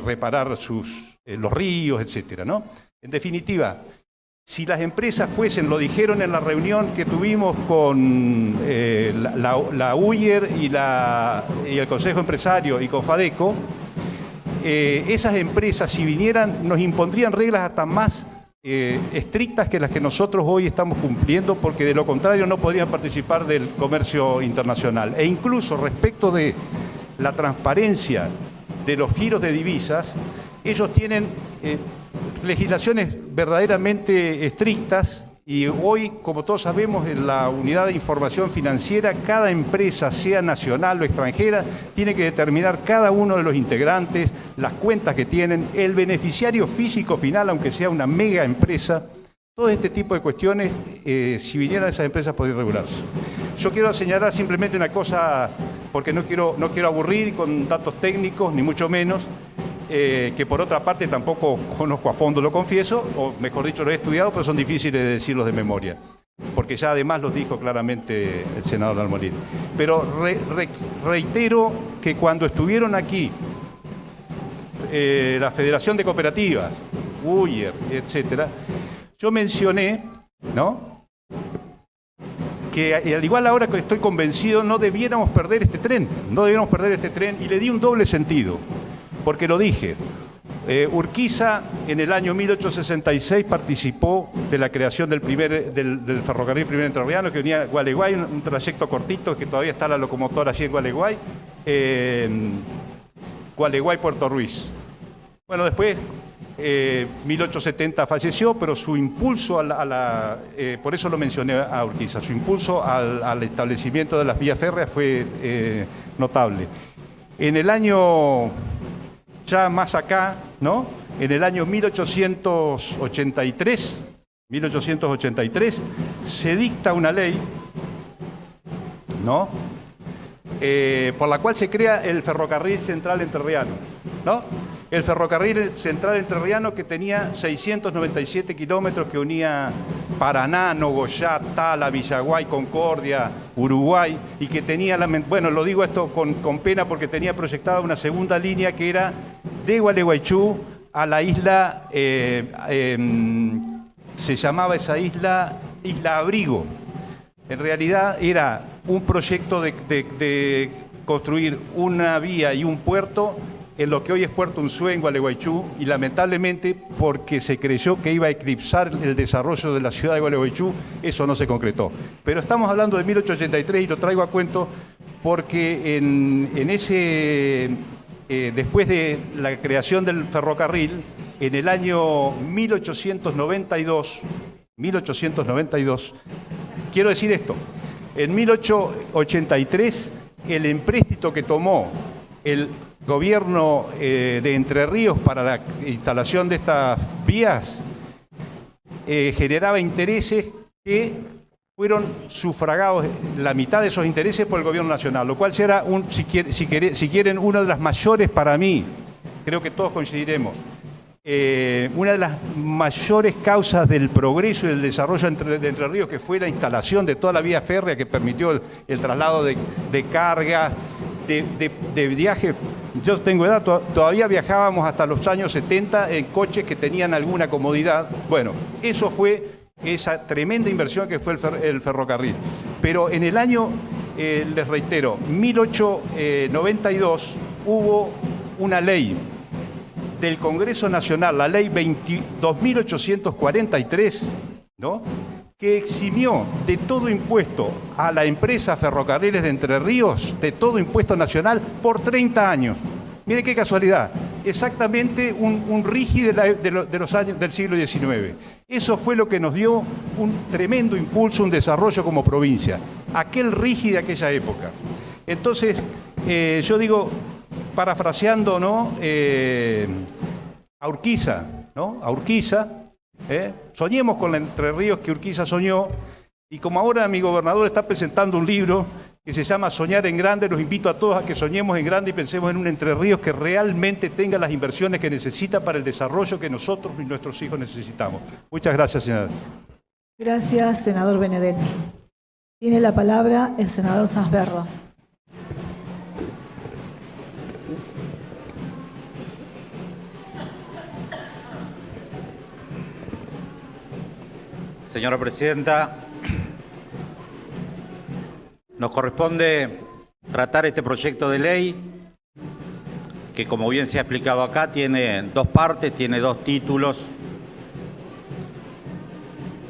reparar los ríos, etcétera, ¿no? En definitiva, si las empresas fuesen, lo dijeron en la reunión que tuvimos con la UIER y el Consejo Empresario y con FADECO, esas empresas, si vinieran, nos impondrían reglas hasta más estrictas que las que nosotros hoy estamos cumpliendo, porque de lo contrario no podrían participar del comercio internacional. E incluso respecto de la transparencia de los giros de divisas, ellos tienen legislaciones verdaderamente estrictas, y hoy, como todos sabemos, en la unidad de información financiera, cada empresa, sea nacional o extranjera, tiene que determinar cada uno de los integrantes, las cuentas que tienen, el beneficiario físico final, aunque sea una mega empresa. Todo este tipo de cuestiones, si vinieran esas empresas, podrían regularse. Yo quiero señalar simplemente una cosa, porque no quiero aburrir con datos técnicos, ni mucho menos, que por otra parte tampoco conozco a fondo, lo confieso, o mejor dicho, lo he estudiado, pero son difíciles de decirlos de memoria, porque ya además los dijo claramente el senador Dalmolín. Pero reitero que cuando estuvieron aquí la Federación de Cooperativas, UIER, etcétera, yo mencioné, ¿no?, que al igual ahora que estoy convencido, no debiéramos perder este tren, y le di un doble sentido. Porque lo dije, Urquiza en el año 1866 participó de la creación del ferrocarril primer entrerriano, que venía a Gualeguay, un trayecto cortito, que todavía está la locomotora allí en Gualeguay, Gualeguay-Puerto Ruiz. Bueno, después, 1870 falleció, pero su impulso por eso lo mencioné a Urquiza, su impulso al establecimiento de las vías férreas fue notable. En el año... ya más acá, ¿no?, en el año 1883, se dicta una ley, ¿no?, por la cual se crea el Ferrocarril Central Entrerriano, ¿no? El Ferrocarril Central Entrerriano, que tenía 697 kilómetros, que unía Paraná, Nogoyá, Tala, Villaguay, Concordia, Uruguay, y que tenía, bueno, lo digo esto con pena porque tenía proyectada una segunda línea que era de Gualeguaychú a la isla, se llamaba esa isla Abrigo. En realidad era un proyecto de construir una vía y un puerto en lo que hoy es Puerto Unzué, en Gualeguaychú, y lamentablemente, porque se creyó que iba a eclipsar el desarrollo de la ciudad de Gualeguaychú, eso no se concretó. Pero estamos hablando de 1883 y lo traigo a cuento porque después de la creación del ferrocarril, en el año 1892, quiero decir esto, en 1883 el empréstito que tomó el gobierno de Entre Ríos para la instalación de estas vías generaba intereses que fueron sufragados, la mitad de esos intereses, por el gobierno nacional, lo cual será, si quieren, una de las mayores para mí, creo que todos coincidiremos, una de las mayores causas del progreso y del desarrollo de Entre Ríos, que fue la instalación de toda la vía férrea que permitió el traslado de cargas, de viaje. Yo tengo edad, todavía viajábamos hasta los años 70 en coches que tenían alguna comodidad. Bueno, eso fue esa tremenda inversión que fue el ferrocarril. Pero en el año, les reitero, 1892 hubo una ley del Congreso Nacional, la ley 2843, ¿no?, que eximió de todo impuesto a la empresa Ferrocarriles de Entre Ríos, de todo impuesto nacional, por 30 años. Mire qué casualidad, exactamente un RIGI de los años del siglo XIX. Eso fue lo que nos dio un tremendo impulso, un desarrollo como provincia, aquel RIGI de aquella época. Entonces, yo digo, parafraseando, ¿no?, a Urquiza, ¿no?, a Urquiza, soñemos con la Entre Ríos que Urquiza soñó, y como ahora mi gobernador está presentando un libro que se llama Soñar en Grande, los invito a todos a que soñemos en grande y pensemos en un Entre Ríos que realmente tenga las inversiones que necesita para el desarrollo que nosotros y nuestros hijos necesitamos. Muchas gracias, senador. Gracias, senador Benedetti. Tiene la palabra el senador Sasberro. Señora Presidenta, nos corresponde tratar este proyecto de ley que, como bien se ha explicado acá, tiene dos partes, tiene dos títulos.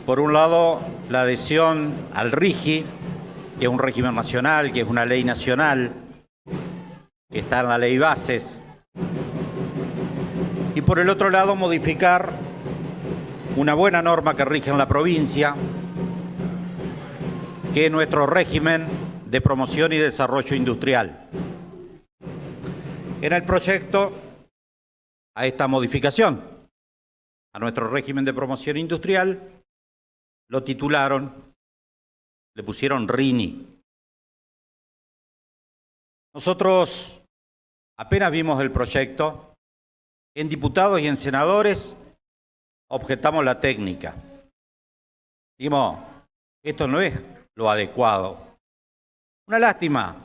Por un lado, la adhesión al RIGI, que es un régimen nacional, que es una ley nacional, que está en la ley bases. Y por el otro lado, modificar una buena norma que rige en la provincia, que es nuestro régimen de promoción y desarrollo industrial. En el proyecto, a esta modificación, a nuestro régimen de promoción industrial, lo titularon, le pusieron RINI. Nosotros apenas vimos el proyecto, en diputados y en senadores, objetamos la técnica. Dijimos, esto no es lo adecuado. Una lástima,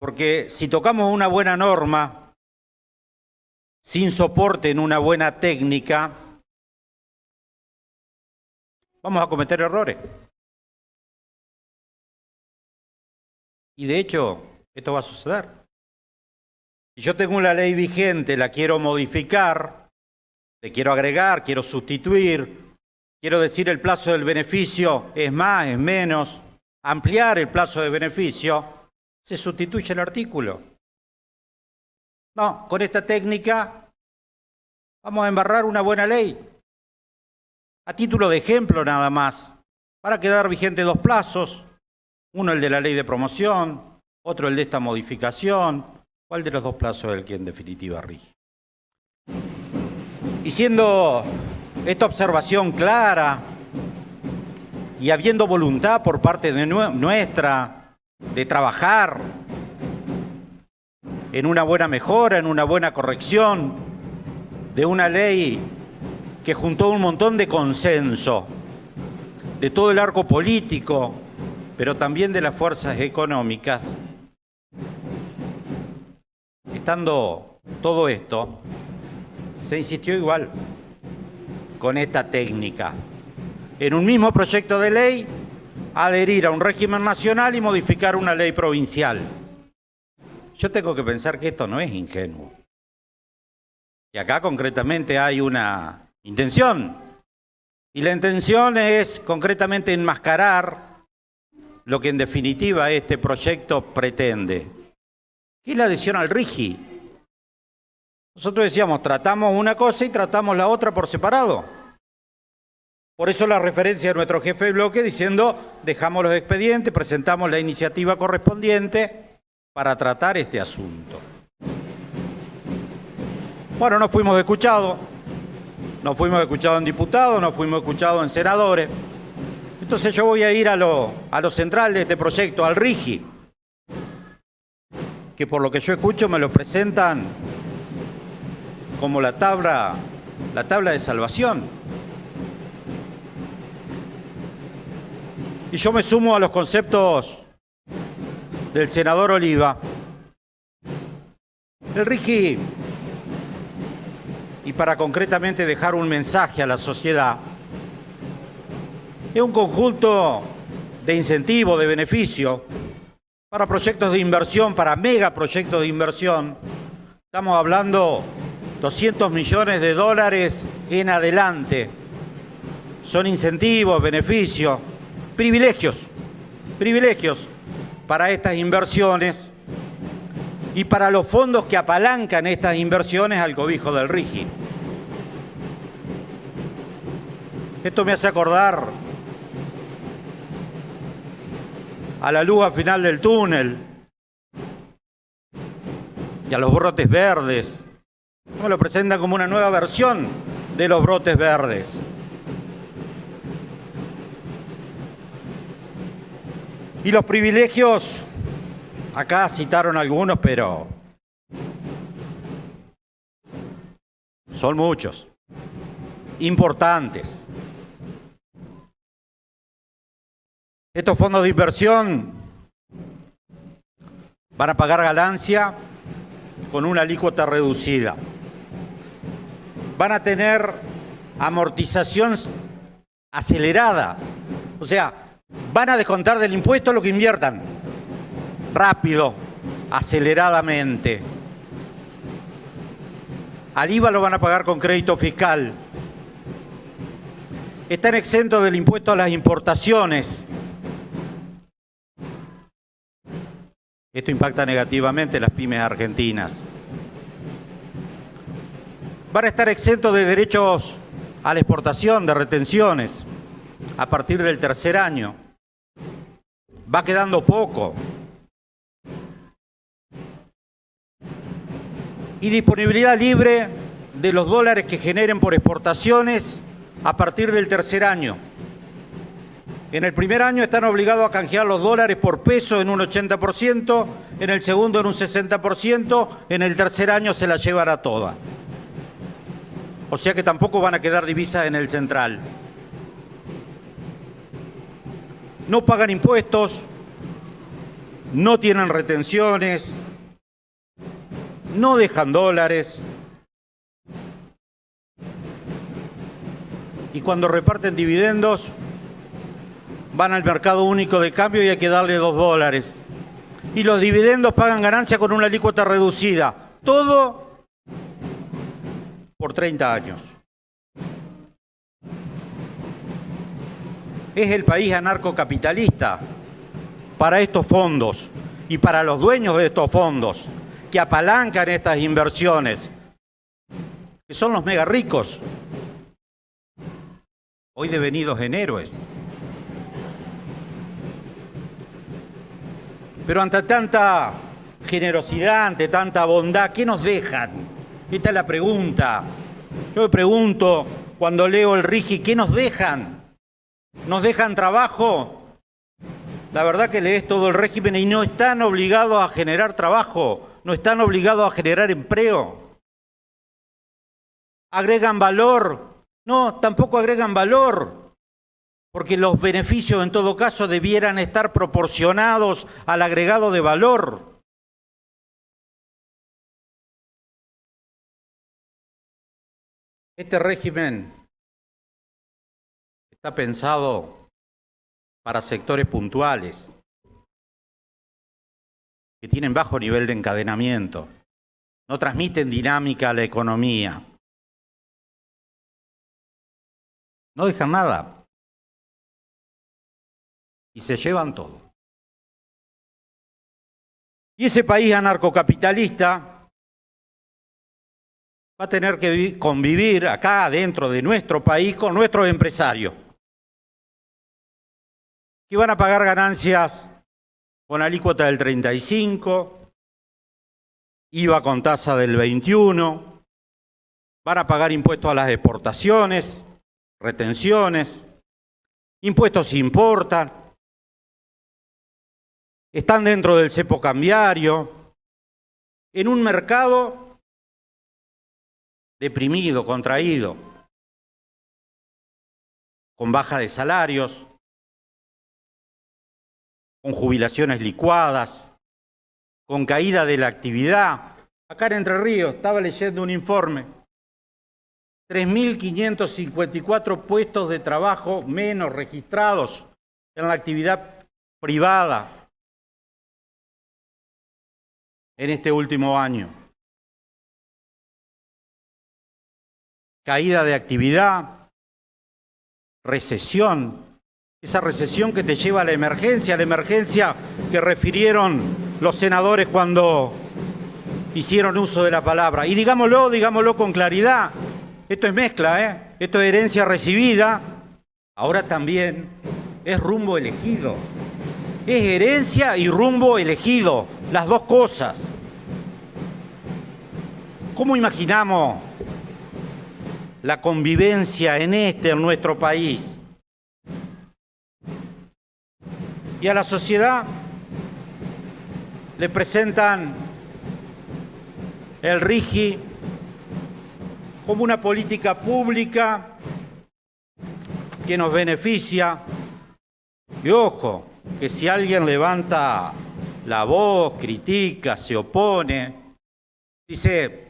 porque si tocamos una buena norma, sin soporte en una buena técnica, vamos a cometer errores. Y de hecho, esto va a suceder. Si yo tengo una ley vigente, la quiero modificar, le quiero agregar, quiero sustituir, quiero decir el plazo del beneficio es más, es menos, ampliar el plazo de beneficio, se sustituye el artículo. No, con esta técnica vamos a embarrar una buena ley. A título de ejemplo nada más, para quedar vigente dos plazos, uno el de la ley de promoción, otro el de esta modificación. ¿Cuál de los dos plazos es el que en definitiva rige? Y siendo esta observación clara y habiendo voluntad por parte de nuestra de trabajar en una buena mejora, en una buena corrección de una ley que juntó un montón de consenso de todo el arco político, pero también de las fuerzas económicas, estando todo esto, se insistió igual con esta técnica. En un mismo proyecto de ley, adherir a un régimen nacional y modificar una ley provincial. Yo tengo que pensar que esto no es ingenuo. Y acá concretamente hay una intención. Y la intención es concretamente enmascarar lo que en definitiva este proyecto pretende, que es la adhesión al RIGI. Nosotros decíamos, tratamos una cosa y tratamos la otra por separado. Por eso la referencia de nuestro jefe de bloque diciendo, dejamos los expedientes, presentamos la iniciativa correspondiente para tratar este asunto. Bueno, no fuimos escuchados en diputados, no fuimos escuchados en senadores. Entonces yo voy a ir a lo central de este proyecto, al RIGI, que por lo que yo escucho me lo presentan como la tabla de salvación. Y yo me sumo a los conceptos del senador Oliva, El RIGI, y para concretamente dejar un mensaje a la sociedad, es un conjunto de incentivos, de beneficio para proyectos de inversión, para megaproyectos de inversión. Estamos hablando 200 millones de dólares en adelante. Son incentivos, beneficios, privilegios para estas inversiones y para los fondos que apalancan estas inversiones al cobijo del RIGI. Esto me hace acordar a la luz al final del túnel y a los brotes verdes. Me lo presentan como una nueva versión de los brotes verdes. Y los privilegios, acá citaron algunos, pero son muchos, importantes. Estos fondos de inversión van a pagar ganancia con una alícuota reducida. Van a tener amortización acelerada. O sea, van a descontar del impuesto lo que inviertan. Rápido, aceleradamente. Al IVA lo van a pagar con crédito fiscal. Están exentos del impuesto a las importaciones. Esto impacta negativamente a las pymes argentinas. Van a estar exentos de derechos a la exportación, de retenciones, a partir del tercer año. Va quedando poco. Y disponibilidad libre de los dólares que generen por exportaciones a partir del tercer año. En el primer año están obligados a canjear los dólares por peso en un 80%, en el segundo en un 60%, en el tercer año se la llevan a toda. O sea que tampoco van a quedar divisas en el central. No pagan impuestos, no tienen retenciones, no dejan dólares. Y cuando reparten dividendos, van al mercado único de cambio y hay que darle $2. Y los dividendos pagan ganancia con una alícuota reducida. Todo por 30 años. Es el país anarcocapitalista para estos fondos y para los dueños de estos fondos que apalancan estas inversiones, que son los mega ricos, hoy devenidos en héroes. Pero ante tanta generosidad, ante tanta bondad, ¿qué nos dejan? Esta es la pregunta. Yo me pregunto cuando leo el RIGI, ¿qué nos dejan? ¿Nos dejan trabajo? La verdad que lees todo el régimen y no están obligados a generar trabajo, no están obligados a generar empleo. ¿Agregan valor? No, tampoco agregan valor. Porque los beneficios en todo caso debieran estar proporcionados al agregado de valor. Este régimen está pensado para sectores puntuales que tienen bajo nivel de encadenamiento, no transmiten dinámica a la economía, no dejan nada. Y se llevan todo. Y ese país anarcocapitalista va a tener que convivir acá dentro de nuestro país con nuestros empresarios, que van a pagar ganancias con alícuota del 35%, IVA con tasa del 21%, van a pagar impuestos a las exportaciones, retenciones, impuestos si importan. Están dentro del cepo cambiario, en un mercado deprimido, contraído, con baja de salarios, con jubilaciones licuadas, con caída de la actividad, Acá en Entre Ríos, estaba leyendo un informe. 3.554 puestos de trabajo menos registrados en la actividad privada en este último año. Caída de actividad, recesión, esa recesión que te lleva a la emergencia que refirieron los senadores cuando hicieron uso de la palabra. Y digámoslo con claridad, esto es mezcla, esto es herencia recibida, ahora también es rumbo elegido. Es herencia y rumbo elegido, las dos cosas. ¿Cómo imaginamos la convivencia en nuestro país? Y a la sociedad le presentan el RIGI como una política pública que nos beneficia. Y ojo, que si alguien levanta la voz, critica, se opone, dice,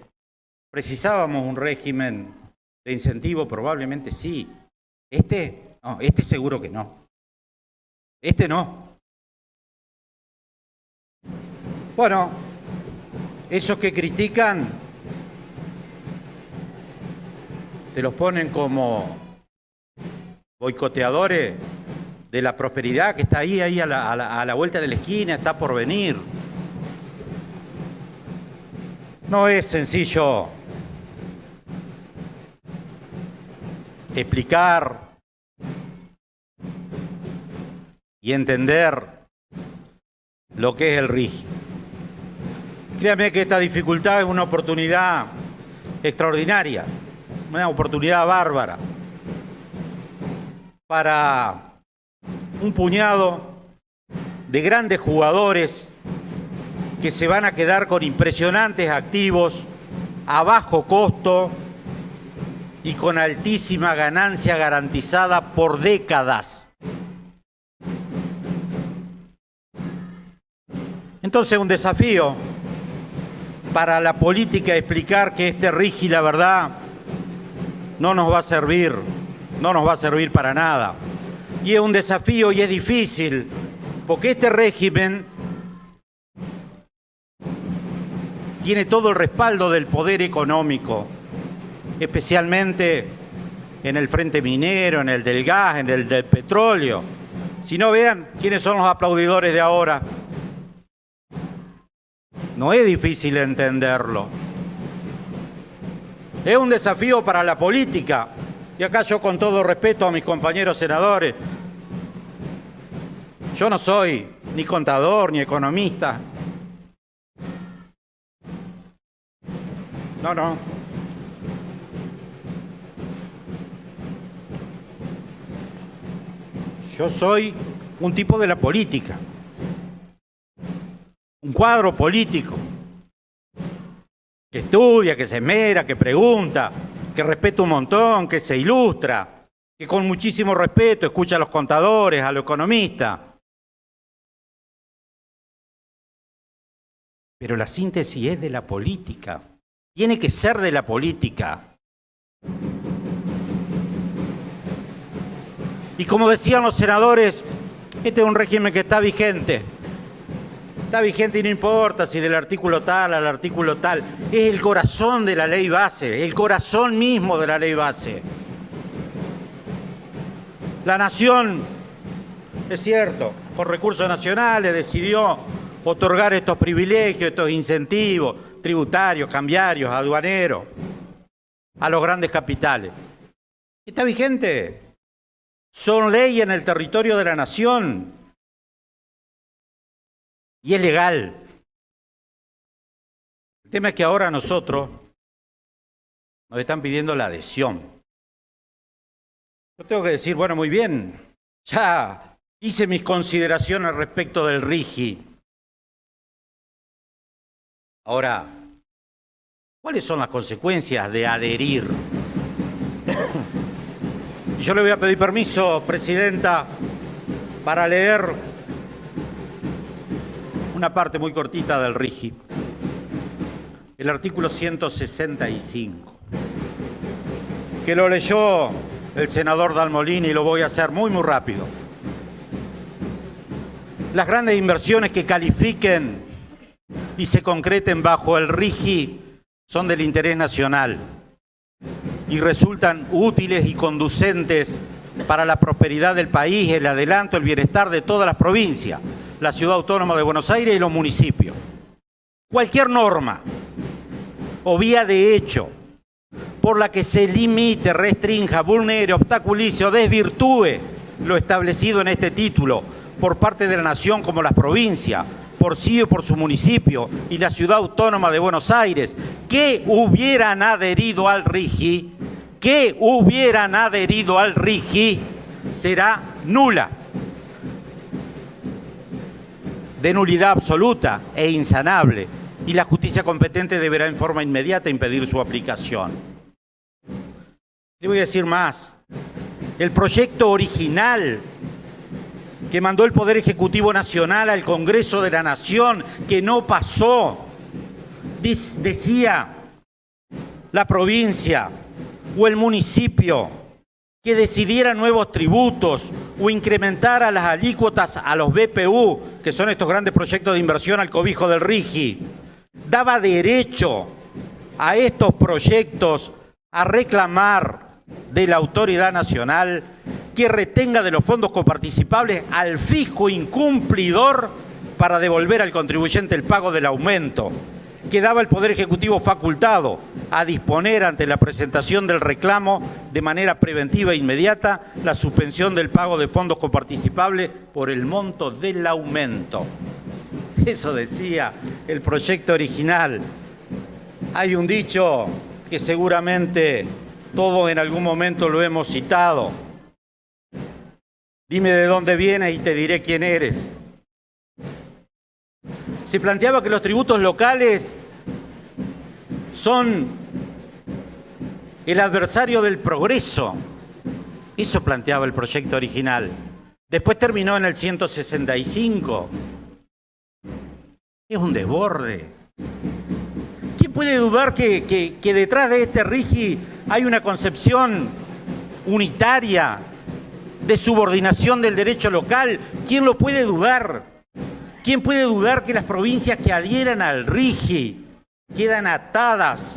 ¿precisábamos un régimen de incentivo? Probablemente sí. No, este seguro que no. Este no. Bueno, esos que critican te los ponen como boicoteadores de la prosperidad que está ahí a la vuelta de la esquina, está por venir. No es sencillo explicar y entender lo que es el RIGI. Créame que esta dificultad es una oportunidad extraordinaria, una oportunidad bárbara para un puñado de grandes jugadores que se van a quedar con impresionantes activos a bajo costo y con altísima ganancia garantizada por décadas. Entonces, un desafío para la política explicar que este RIGI, la verdad, no nos va a servir para nada. Y es un desafío y es difícil, porque este régimen tiene todo el respaldo del poder económico, especialmente en el frente minero, en el del gas, en el del petróleo. Si no, vean quiénes son los aplaudidores de ahora. No es difícil entenderlo. Es un desafío para la política. Y acá yo, con todo respeto a mis compañeros senadores, yo no soy ni contador ni economista. No. Yo soy un tipo de la política. Un cuadro político que estudia, que se esmera, que pregunta, que respeta un montón, que se ilustra, que con muchísimo respeto escucha a los contadores, a los economistas. Pero la síntesis es de la política, tiene que ser de la política. Y como decían los senadores, este es un régimen que está vigente. Está vigente y no importa si del artículo tal al artículo tal. Es el corazón de la ley base, el corazón mismo de la ley base. La nación, es cierto, por recursos nacionales decidió otorgar estos privilegios, estos incentivos tributarios, cambiarios, aduaneros a los grandes capitales. Está vigente. Son ley en el territorio de la nación. Y es legal. El tema es que ahora nosotros nos están pidiendo la adhesión. Yo tengo que decir, bueno, muy bien, ya hice mis consideraciones respecto del RIGI. Ahora, ¿cuáles son las consecuencias de adherir? Yo le voy a pedir permiso, Presidenta, para leer una parte muy cortita del RIGI. el artículo 165, que lo leyó el senador Dalmolini y lo voy a hacer muy rápido. Las grandes inversiones que califiquen y se concreten bajo el RIGI son del interés nacional y resultan útiles y conducentes para la prosperidad del país, el adelanto, el bienestar de todas las provincias, la Ciudad Autónoma de Buenos Aires y los municipios. Cualquier norma o vía de hecho por la que se limite, restrinja, vulnere, obstaculice o desvirtúe lo establecido en este título por parte de la Nación como las provincias, por sí o por su municipio y la Ciudad Autónoma de Buenos Aires, que hubieran adherido al RIGI, será nula, de nulidad absoluta e insanable, y la justicia competente deberá en forma inmediata impedir su aplicación. Le voy a decir más. El proyecto original que mandó el Poder Ejecutivo Nacional al Congreso de la Nación, que no pasó, decía la provincia o el municipio que decidiera nuevos tributos o incrementara las alícuotas a los BPU, que son estos grandes proyectos de inversión al cobijo del RIGI, daba derecho a estos proyectos a reclamar de la autoridad nacional que retenga de los fondos coparticipables al fisco incumplidor para devolver al contribuyente el pago del aumento, que daba el Poder Ejecutivo facultado a disponer ante la presentación del reclamo de manera preventiva e inmediata la suspensión del pago de fondos coparticipables por el monto del aumento. Eso decía el proyecto original. Hay un dicho que seguramente todos en algún momento lo hemos citado. Dime de dónde vienes y te diré quién eres. Se planteaba que los tributos locales son el adversario del progreso. Eso planteaba el proyecto original. Después terminó en el 165. Es un desborde. ¿Quién puede dudar que detrás de este RIGI hay una concepción unitaria de subordinación del derecho local? ¿Quién lo puede dudar? ¿Quién puede dudar que las provincias que adhieran al RIGI quedan atadas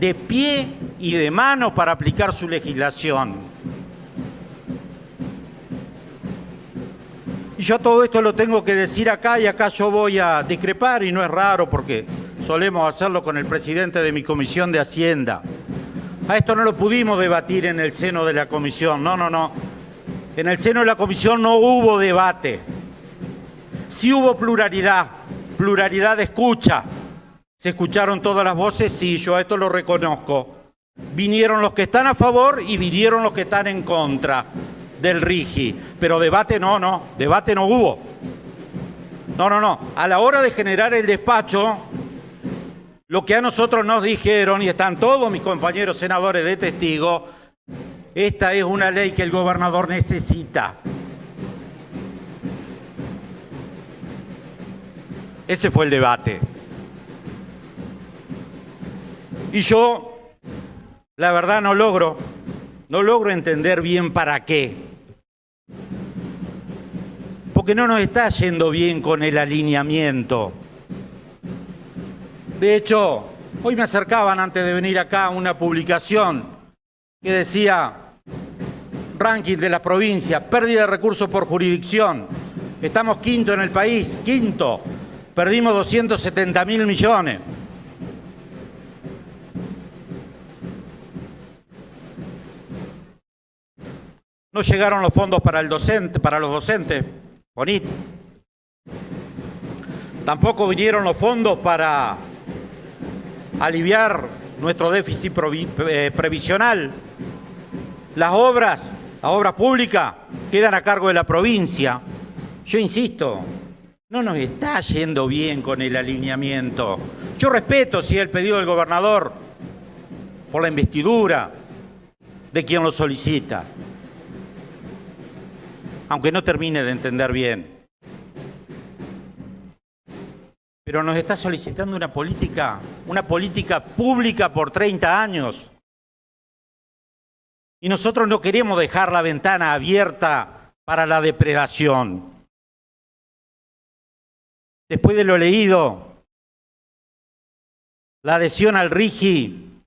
de pie y de mano para aplicar su legislación? Y yo todo esto lo tengo que decir acá, y acá yo voy a discrepar, y no es raro porque solemos hacerlo con el presidente de mi comisión de Hacienda. A esto no lo pudimos debatir en el seno de la comisión, no. En el seno de la comisión no hubo debate. Sí hubo pluralidad de escucha. Se escucharon todas las voces, sí, yo a esto lo reconozco. Vinieron los que están a favor y vinieron los que están en contra del RIGI. Pero debate debate no hubo. No. A la hora de generar el despacho, lo que a nosotros nos dijeron, y están todos mis compañeros senadores de testigo, esta es una ley que el gobernador necesita. Ese fue el debate. Y yo, la verdad, no logro entender bien para qué. Porque no nos está yendo bien con el alineamiento. De hecho, hoy me acercaban antes de venir acá una publicación que decía ranking de la provincia, pérdida de recursos por jurisdicción. Estamos quinto en el país, quinto. Perdimos 270.000 millones. No llegaron los fondos para los docentes, bonito. Tampoco vinieron los fondos para aliviar nuestro déficit previsional. Las obras públicas quedan a cargo de la provincia. Yo insisto, no nos está yendo bien con el alineamiento. Yo respeto si el pedido del gobernador por la investidura de quien lo solicita, aunque no termine de entender bien. pero nos está solicitando una política pública por 30 años. Y nosotros no queremos dejar la ventana abierta para la depredación. Después de lo leído, la adhesión al RIGI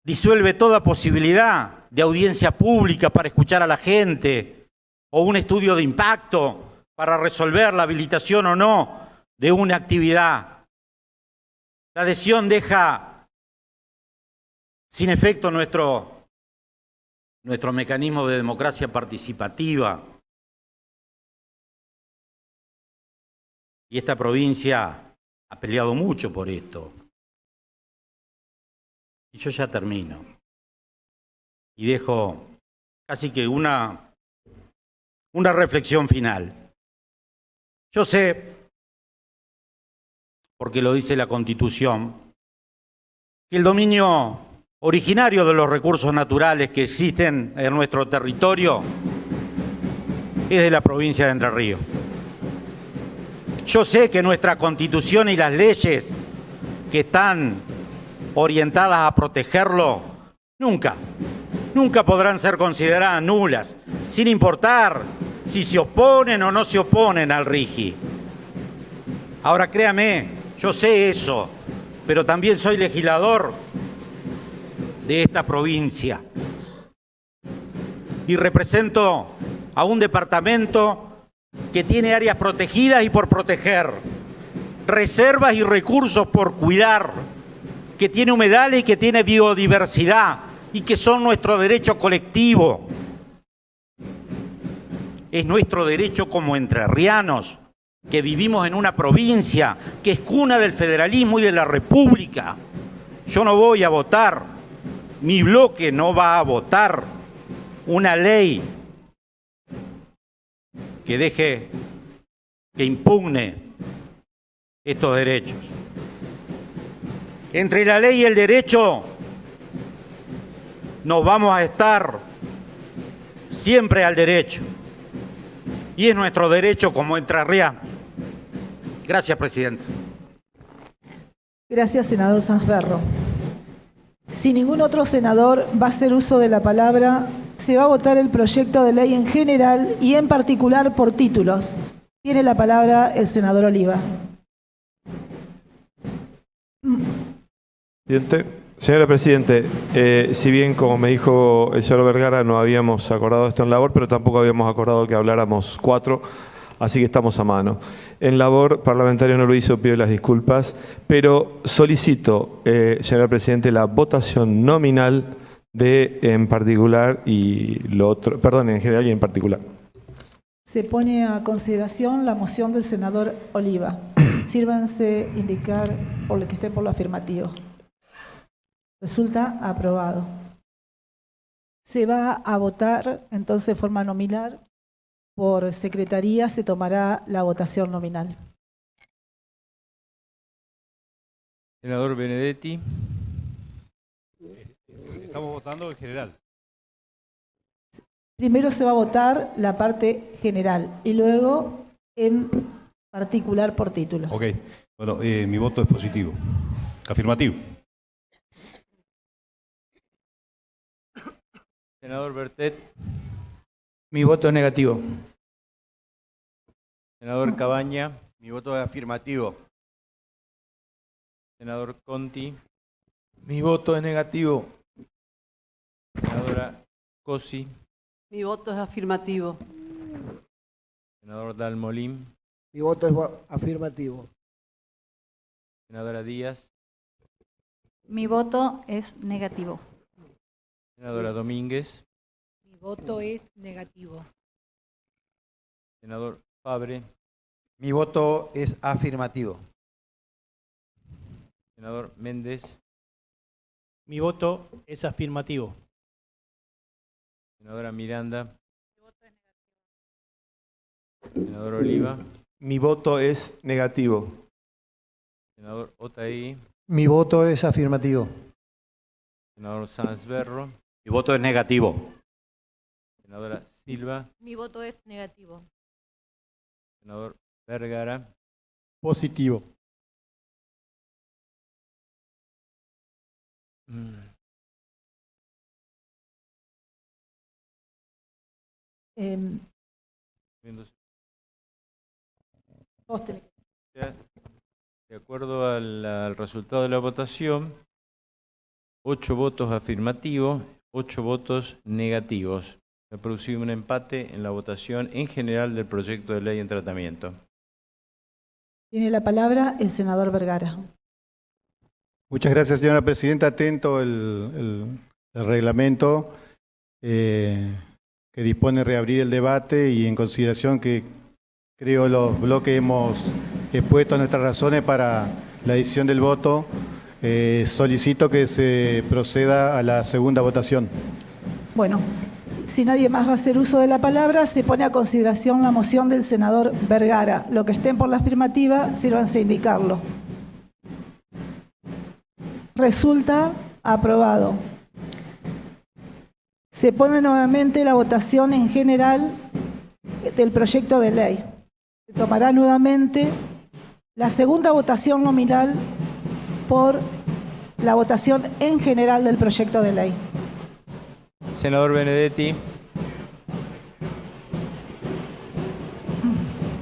disuelve toda posibilidad de audiencia pública para escuchar a la gente o un estudio de impacto para resolver la habilitación o no de una actividad. La adhesión deja sin efecto nuestro mecanismo de democracia participativa. Y esta provincia ha peleado mucho por esto. Y yo ya termino. Y dejo casi que una reflexión final. Yo sé, porque lo dice la Constitución, que el dominio originario de los recursos naturales que existen en nuestro territorio es de la provincia de Entre Ríos. Yo sé que nuestra Constitución y las leyes que están orientadas a protegerlo nunca podrán ser consideradas nulas, sin importar si se oponen o no se oponen al RIGI. Ahora créame, yo sé eso, pero también soy legislador de esta provincia y represento a un departamento que tiene áreas protegidas y por proteger, reservas y recursos por cuidar, que tiene humedales y que tiene biodiversidad y que son nuestro derecho colectivo. Es nuestro derecho como entrerrianos, que vivimos en una provincia que es cuna del federalismo y de la república. Yo no voy a votar, mi bloque no va a votar una ley que impugne estos derechos. Entre la ley y el derecho nos vamos a estar siempre al derecho. Y es nuestro derecho como entrerrianos. Gracias, presidenta. Gracias, senador Sanzberro. Si ningún otro senador va a hacer uso de la palabra, se va a votar el proyecto de ley en general y en particular por títulos. Tiene la palabra el senador Oliva. Señora Presidente, si bien, como me dijo el señor Vergara, no habíamos acordado esto en labor, pero tampoco habíamos acordado que habláramos 4, así que estamos a mano. En labor parlamentario no lo hizo, pido las disculpas, pero solicito, señora Presidente, la votación nominal de en particular y lo otro, perdón, en general y en particular. Se pone a consideración la moción del senador Oliva. Sírvanse indicar por el que esté por lo afirmativo. Resulta aprobado. Se va a votar entonces de forma nominal. Por secretaría se tomará la votación nominal. Senador Benedetti. Estamos votando en general. Primero se va a votar la parte general y luego en particular por títulos. Ok. Bueno, mi voto es positivo. Afirmativo. Senador Bertet. Mi voto es negativo. Senador Cabaña. Mi voto es afirmativo. Senador Conti. Mi voto es negativo. Senadora Cosi. Mi voto es afirmativo. Senador Dalmolín. Mi voto es afirmativo. Senadora Díaz. Mi voto es negativo. Senadora Domínguez. Mi voto es negativo. Senador Fabre. Mi voto es afirmativo. Senador Méndez. Mi voto es afirmativo. Senadora Miranda. Senador Oliva. Mi voto es negativo. Senador Otaegui. Mi voto es afirmativo. Senador Sanzberro. Mi voto es negativo. Senadora Silva. Mi voto es negativo. Senador Vergara. Positivo. Vos tenés. De acuerdo al resultado de la votación, 8 votos afirmativos, 8 votos negativos. Se ha producido un empate en la votación en general del proyecto de ley en tratamiento. Tiene la palabra el senador Vergara. Muchas gracias, señora presidenta. Atento el reglamento que dispone reabrir el debate y en consideración que creo los bloques hemos expuesto nuestras razones para la decisión del voto, solicito que se proceda a la segunda votación. Bueno, si nadie más va a hacer uso de la palabra, se pone a consideración la moción del senador Vergara. Los que estén por la afirmativa, sírvanse a indicarlo. Resulta aprobado. Se pone nuevamente la votación en general del proyecto de ley. Se tomará nuevamente la segunda votación nominal por la votación en general del proyecto de ley. Senador Benedetti.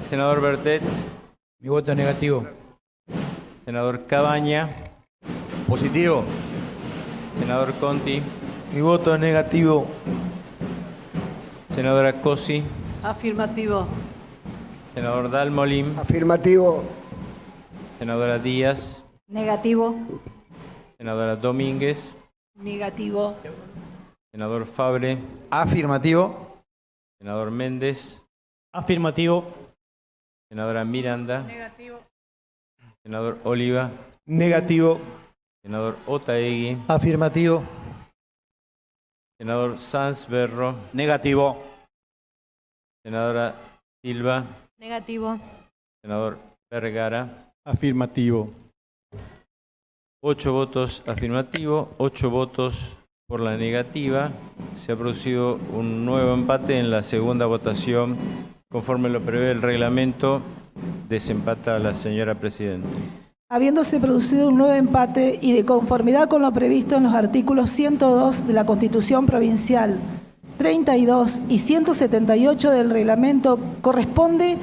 Senador Bertet. Mi voto es negativo. Senador Cabaña. Positivo. Senador Conti. Mi voto es negativo. Senadora Cosi. Afirmativo. Senador Dalmolin. Afirmativo. Senadora Díaz. Negativo. Senadora Domínguez. Negativo. Senador Fabre. Afirmativo. Senador Méndez. Afirmativo. Senadora Miranda. Negativo. Senador Oliva. Negativo. Senador Otaegui. Afirmativo. Senador Sanz Berro. Negativo. Senadora Silva. Negativo. Senador Vergara. Afirmativo. 8 votos afirmativos, 8 votos por la negativa. Se ha producido un nuevo empate en la segunda votación. Conforme lo prevé el reglamento, desempata a la señora presidenta. Habiéndose producido un nuevo empate y de conformidad con lo previsto en los artículos 102 de la Constitución Provincial, 32 y 178 del reglamento, corresponde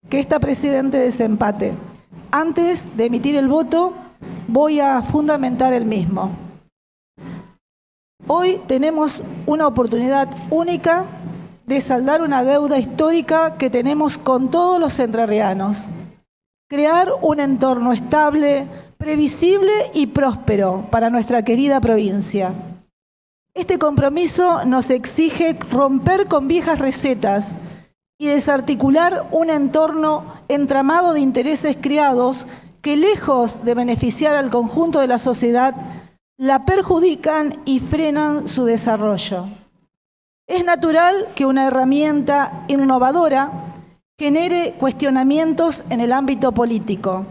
que esta presidente desempate. Antes de emitir el voto, voy a fundamentar el mismo. Hoy tenemos una oportunidad única de saldar una deuda histórica que tenemos con todos los entrerrianos. Crear un entorno estable, previsible y próspero para nuestra querida provincia. Este compromiso nos exige romper con viejas recetas y desarticular un entorno entramado de intereses creados que, lejos de beneficiar al conjunto de la sociedad, la perjudican y frenan su desarrollo. Es natural que una herramienta innovadora genere cuestionamientos en el ámbito político.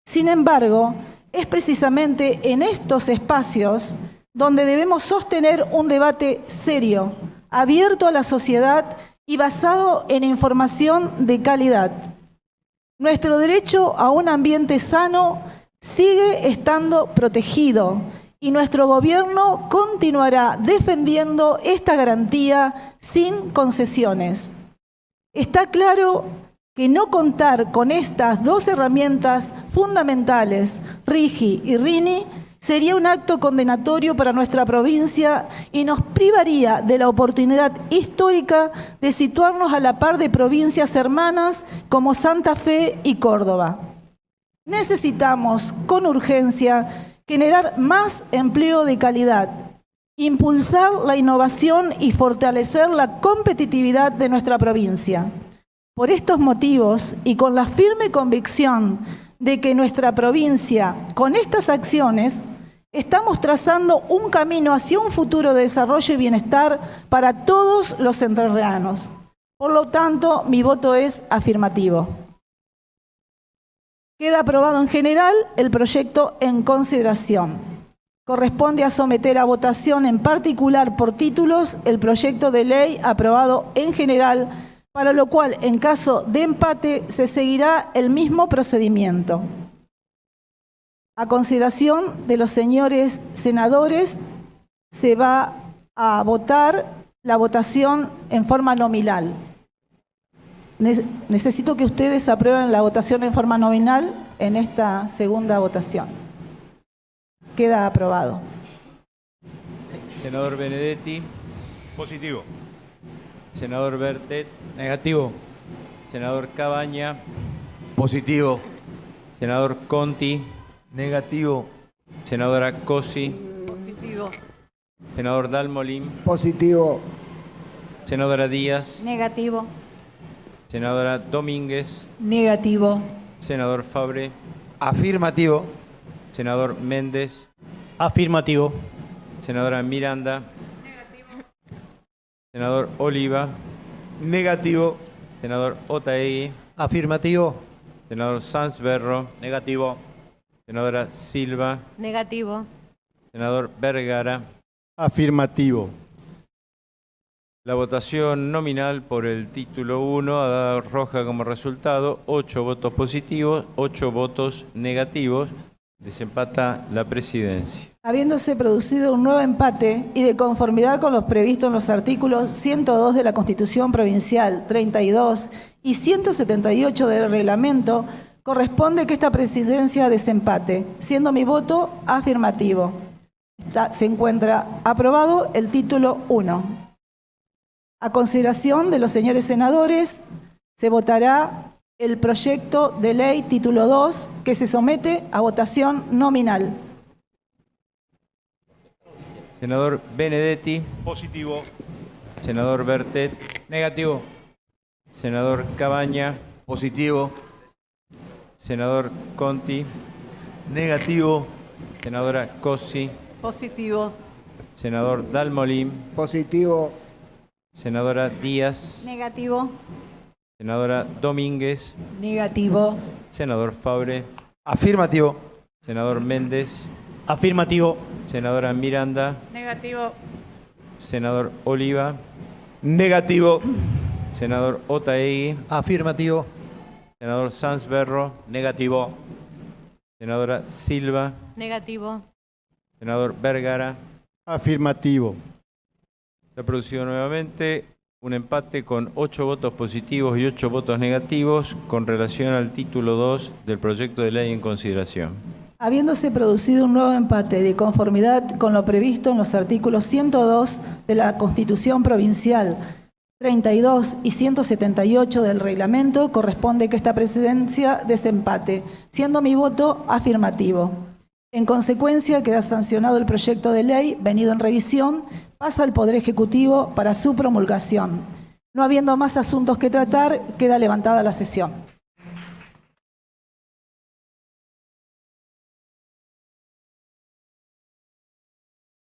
Sin embargo, es precisamente en estos espacios donde debemos sostener un debate serio, abierto a la sociedad y basado en información de calidad. Nuestro derecho a un ambiente sano sigue estando protegido y nuestro gobierno continuará defendiendo esta garantía sin concesiones. Está claro que no contar con estas dos herramientas fundamentales, RIGI y RINI, sería un acto condenatorio para nuestra provincia y nos privaría de la oportunidad histórica de situarnos a la par de provincias hermanas como Santa Fe y Córdoba. Necesitamos, con urgencia, generar más empleo de calidad, impulsar la innovación y fortalecer la competitividad de nuestra provincia. Por estos motivos y con la firme convicción de que nuestra provincia, con estas acciones, estamos trazando un camino hacia un futuro de desarrollo y bienestar para todos los entrerrianos. Por lo tanto, mi voto es afirmativo. Queda aprobado en general el proyecto en consideración. Corresponde a someter a votación en particular por títulos el proyecto de ley aprobado en general, para lo cual, en caso de empate, se seguirá el mismo procedimiento. A consideración de los señores senadores, se va a votar la votación en forma nominal. Necesito que ustedes aprueben la votación en forma nominal en esta segunda votación. Queda aprobado. Senador Benedetti. Positivo. Senador Bertet. Negativo. Senador Cabaña. Positivo. Senador Conti. Negativo. Senadora Cosi. Positivo. Senador Dalmolín. Positivo. Senadora Díaz. Negativo. Senadora Domínguez. Negativo. Senador Fabre. Afirmativo. Senador Méndez. Afirmativo. Senadora Miranda. Senador Oliva. Negativo. Senador Otaegui. Afirmativo. Senador Sanz Berro. Negativo. Senadora Silva. Negativo. Senador Vergara. Afirmativo. La votación nominal por el título 1 arroja como resultado 8 votos positivos, 8 votos negativos. Desempata la presidencia. Habiéndose producido un nuevo empate y de conformidad con los previstos en los artículos 102 de la Constitución Provincial, 32 y 178 del reglamento, corresponde que esta presidencia desempate, siendo mi voto afirmativo. Se encuentra aprobado el título 1. A consideración de los señores senadores, se votará el proyecto de ley título 2 que se somete a votación nominal. Senador Benedetti. Positivo. Senador Bertet. Negativo. Senador Cabaña. Positivo. Senador Conti. Negativo. Senadora Cosi. Positivo. Senador Dalmolín. Positivo. Senadora Díaz. Negativo. Senadora Domínguez. Negativo. Senador Fabre. Afirmativo. Senador Méndez. Afirmativo. Senadora Miranda. Negativo. Senador Oliva. Negativo. Senador Otaegui. Afirmativo. Senador Sanz Berro. Negativo. Senadora Silva. Negativo. Senador Vergara. Afirmativo. Se ha producido nuevamente un empate con 8 votos positivos y 8 votos negativos con relación al título 2 del proyecto de ley en consideración. Habiéndose producido un nuevo empate de conformidad con lo previsto en los artículos 102 de la Constitución Provincial, 32 y 178 del reglamento, corresponde que esta presidencia desempate, siendo mi voto afirmativo. En consecuencia, queda sancionado el proyecto de ley venido en revisión, pasa al Poder Ejecutivo para su promulgación. No habiendo más asuntos que tratar, queda levantada la sesión.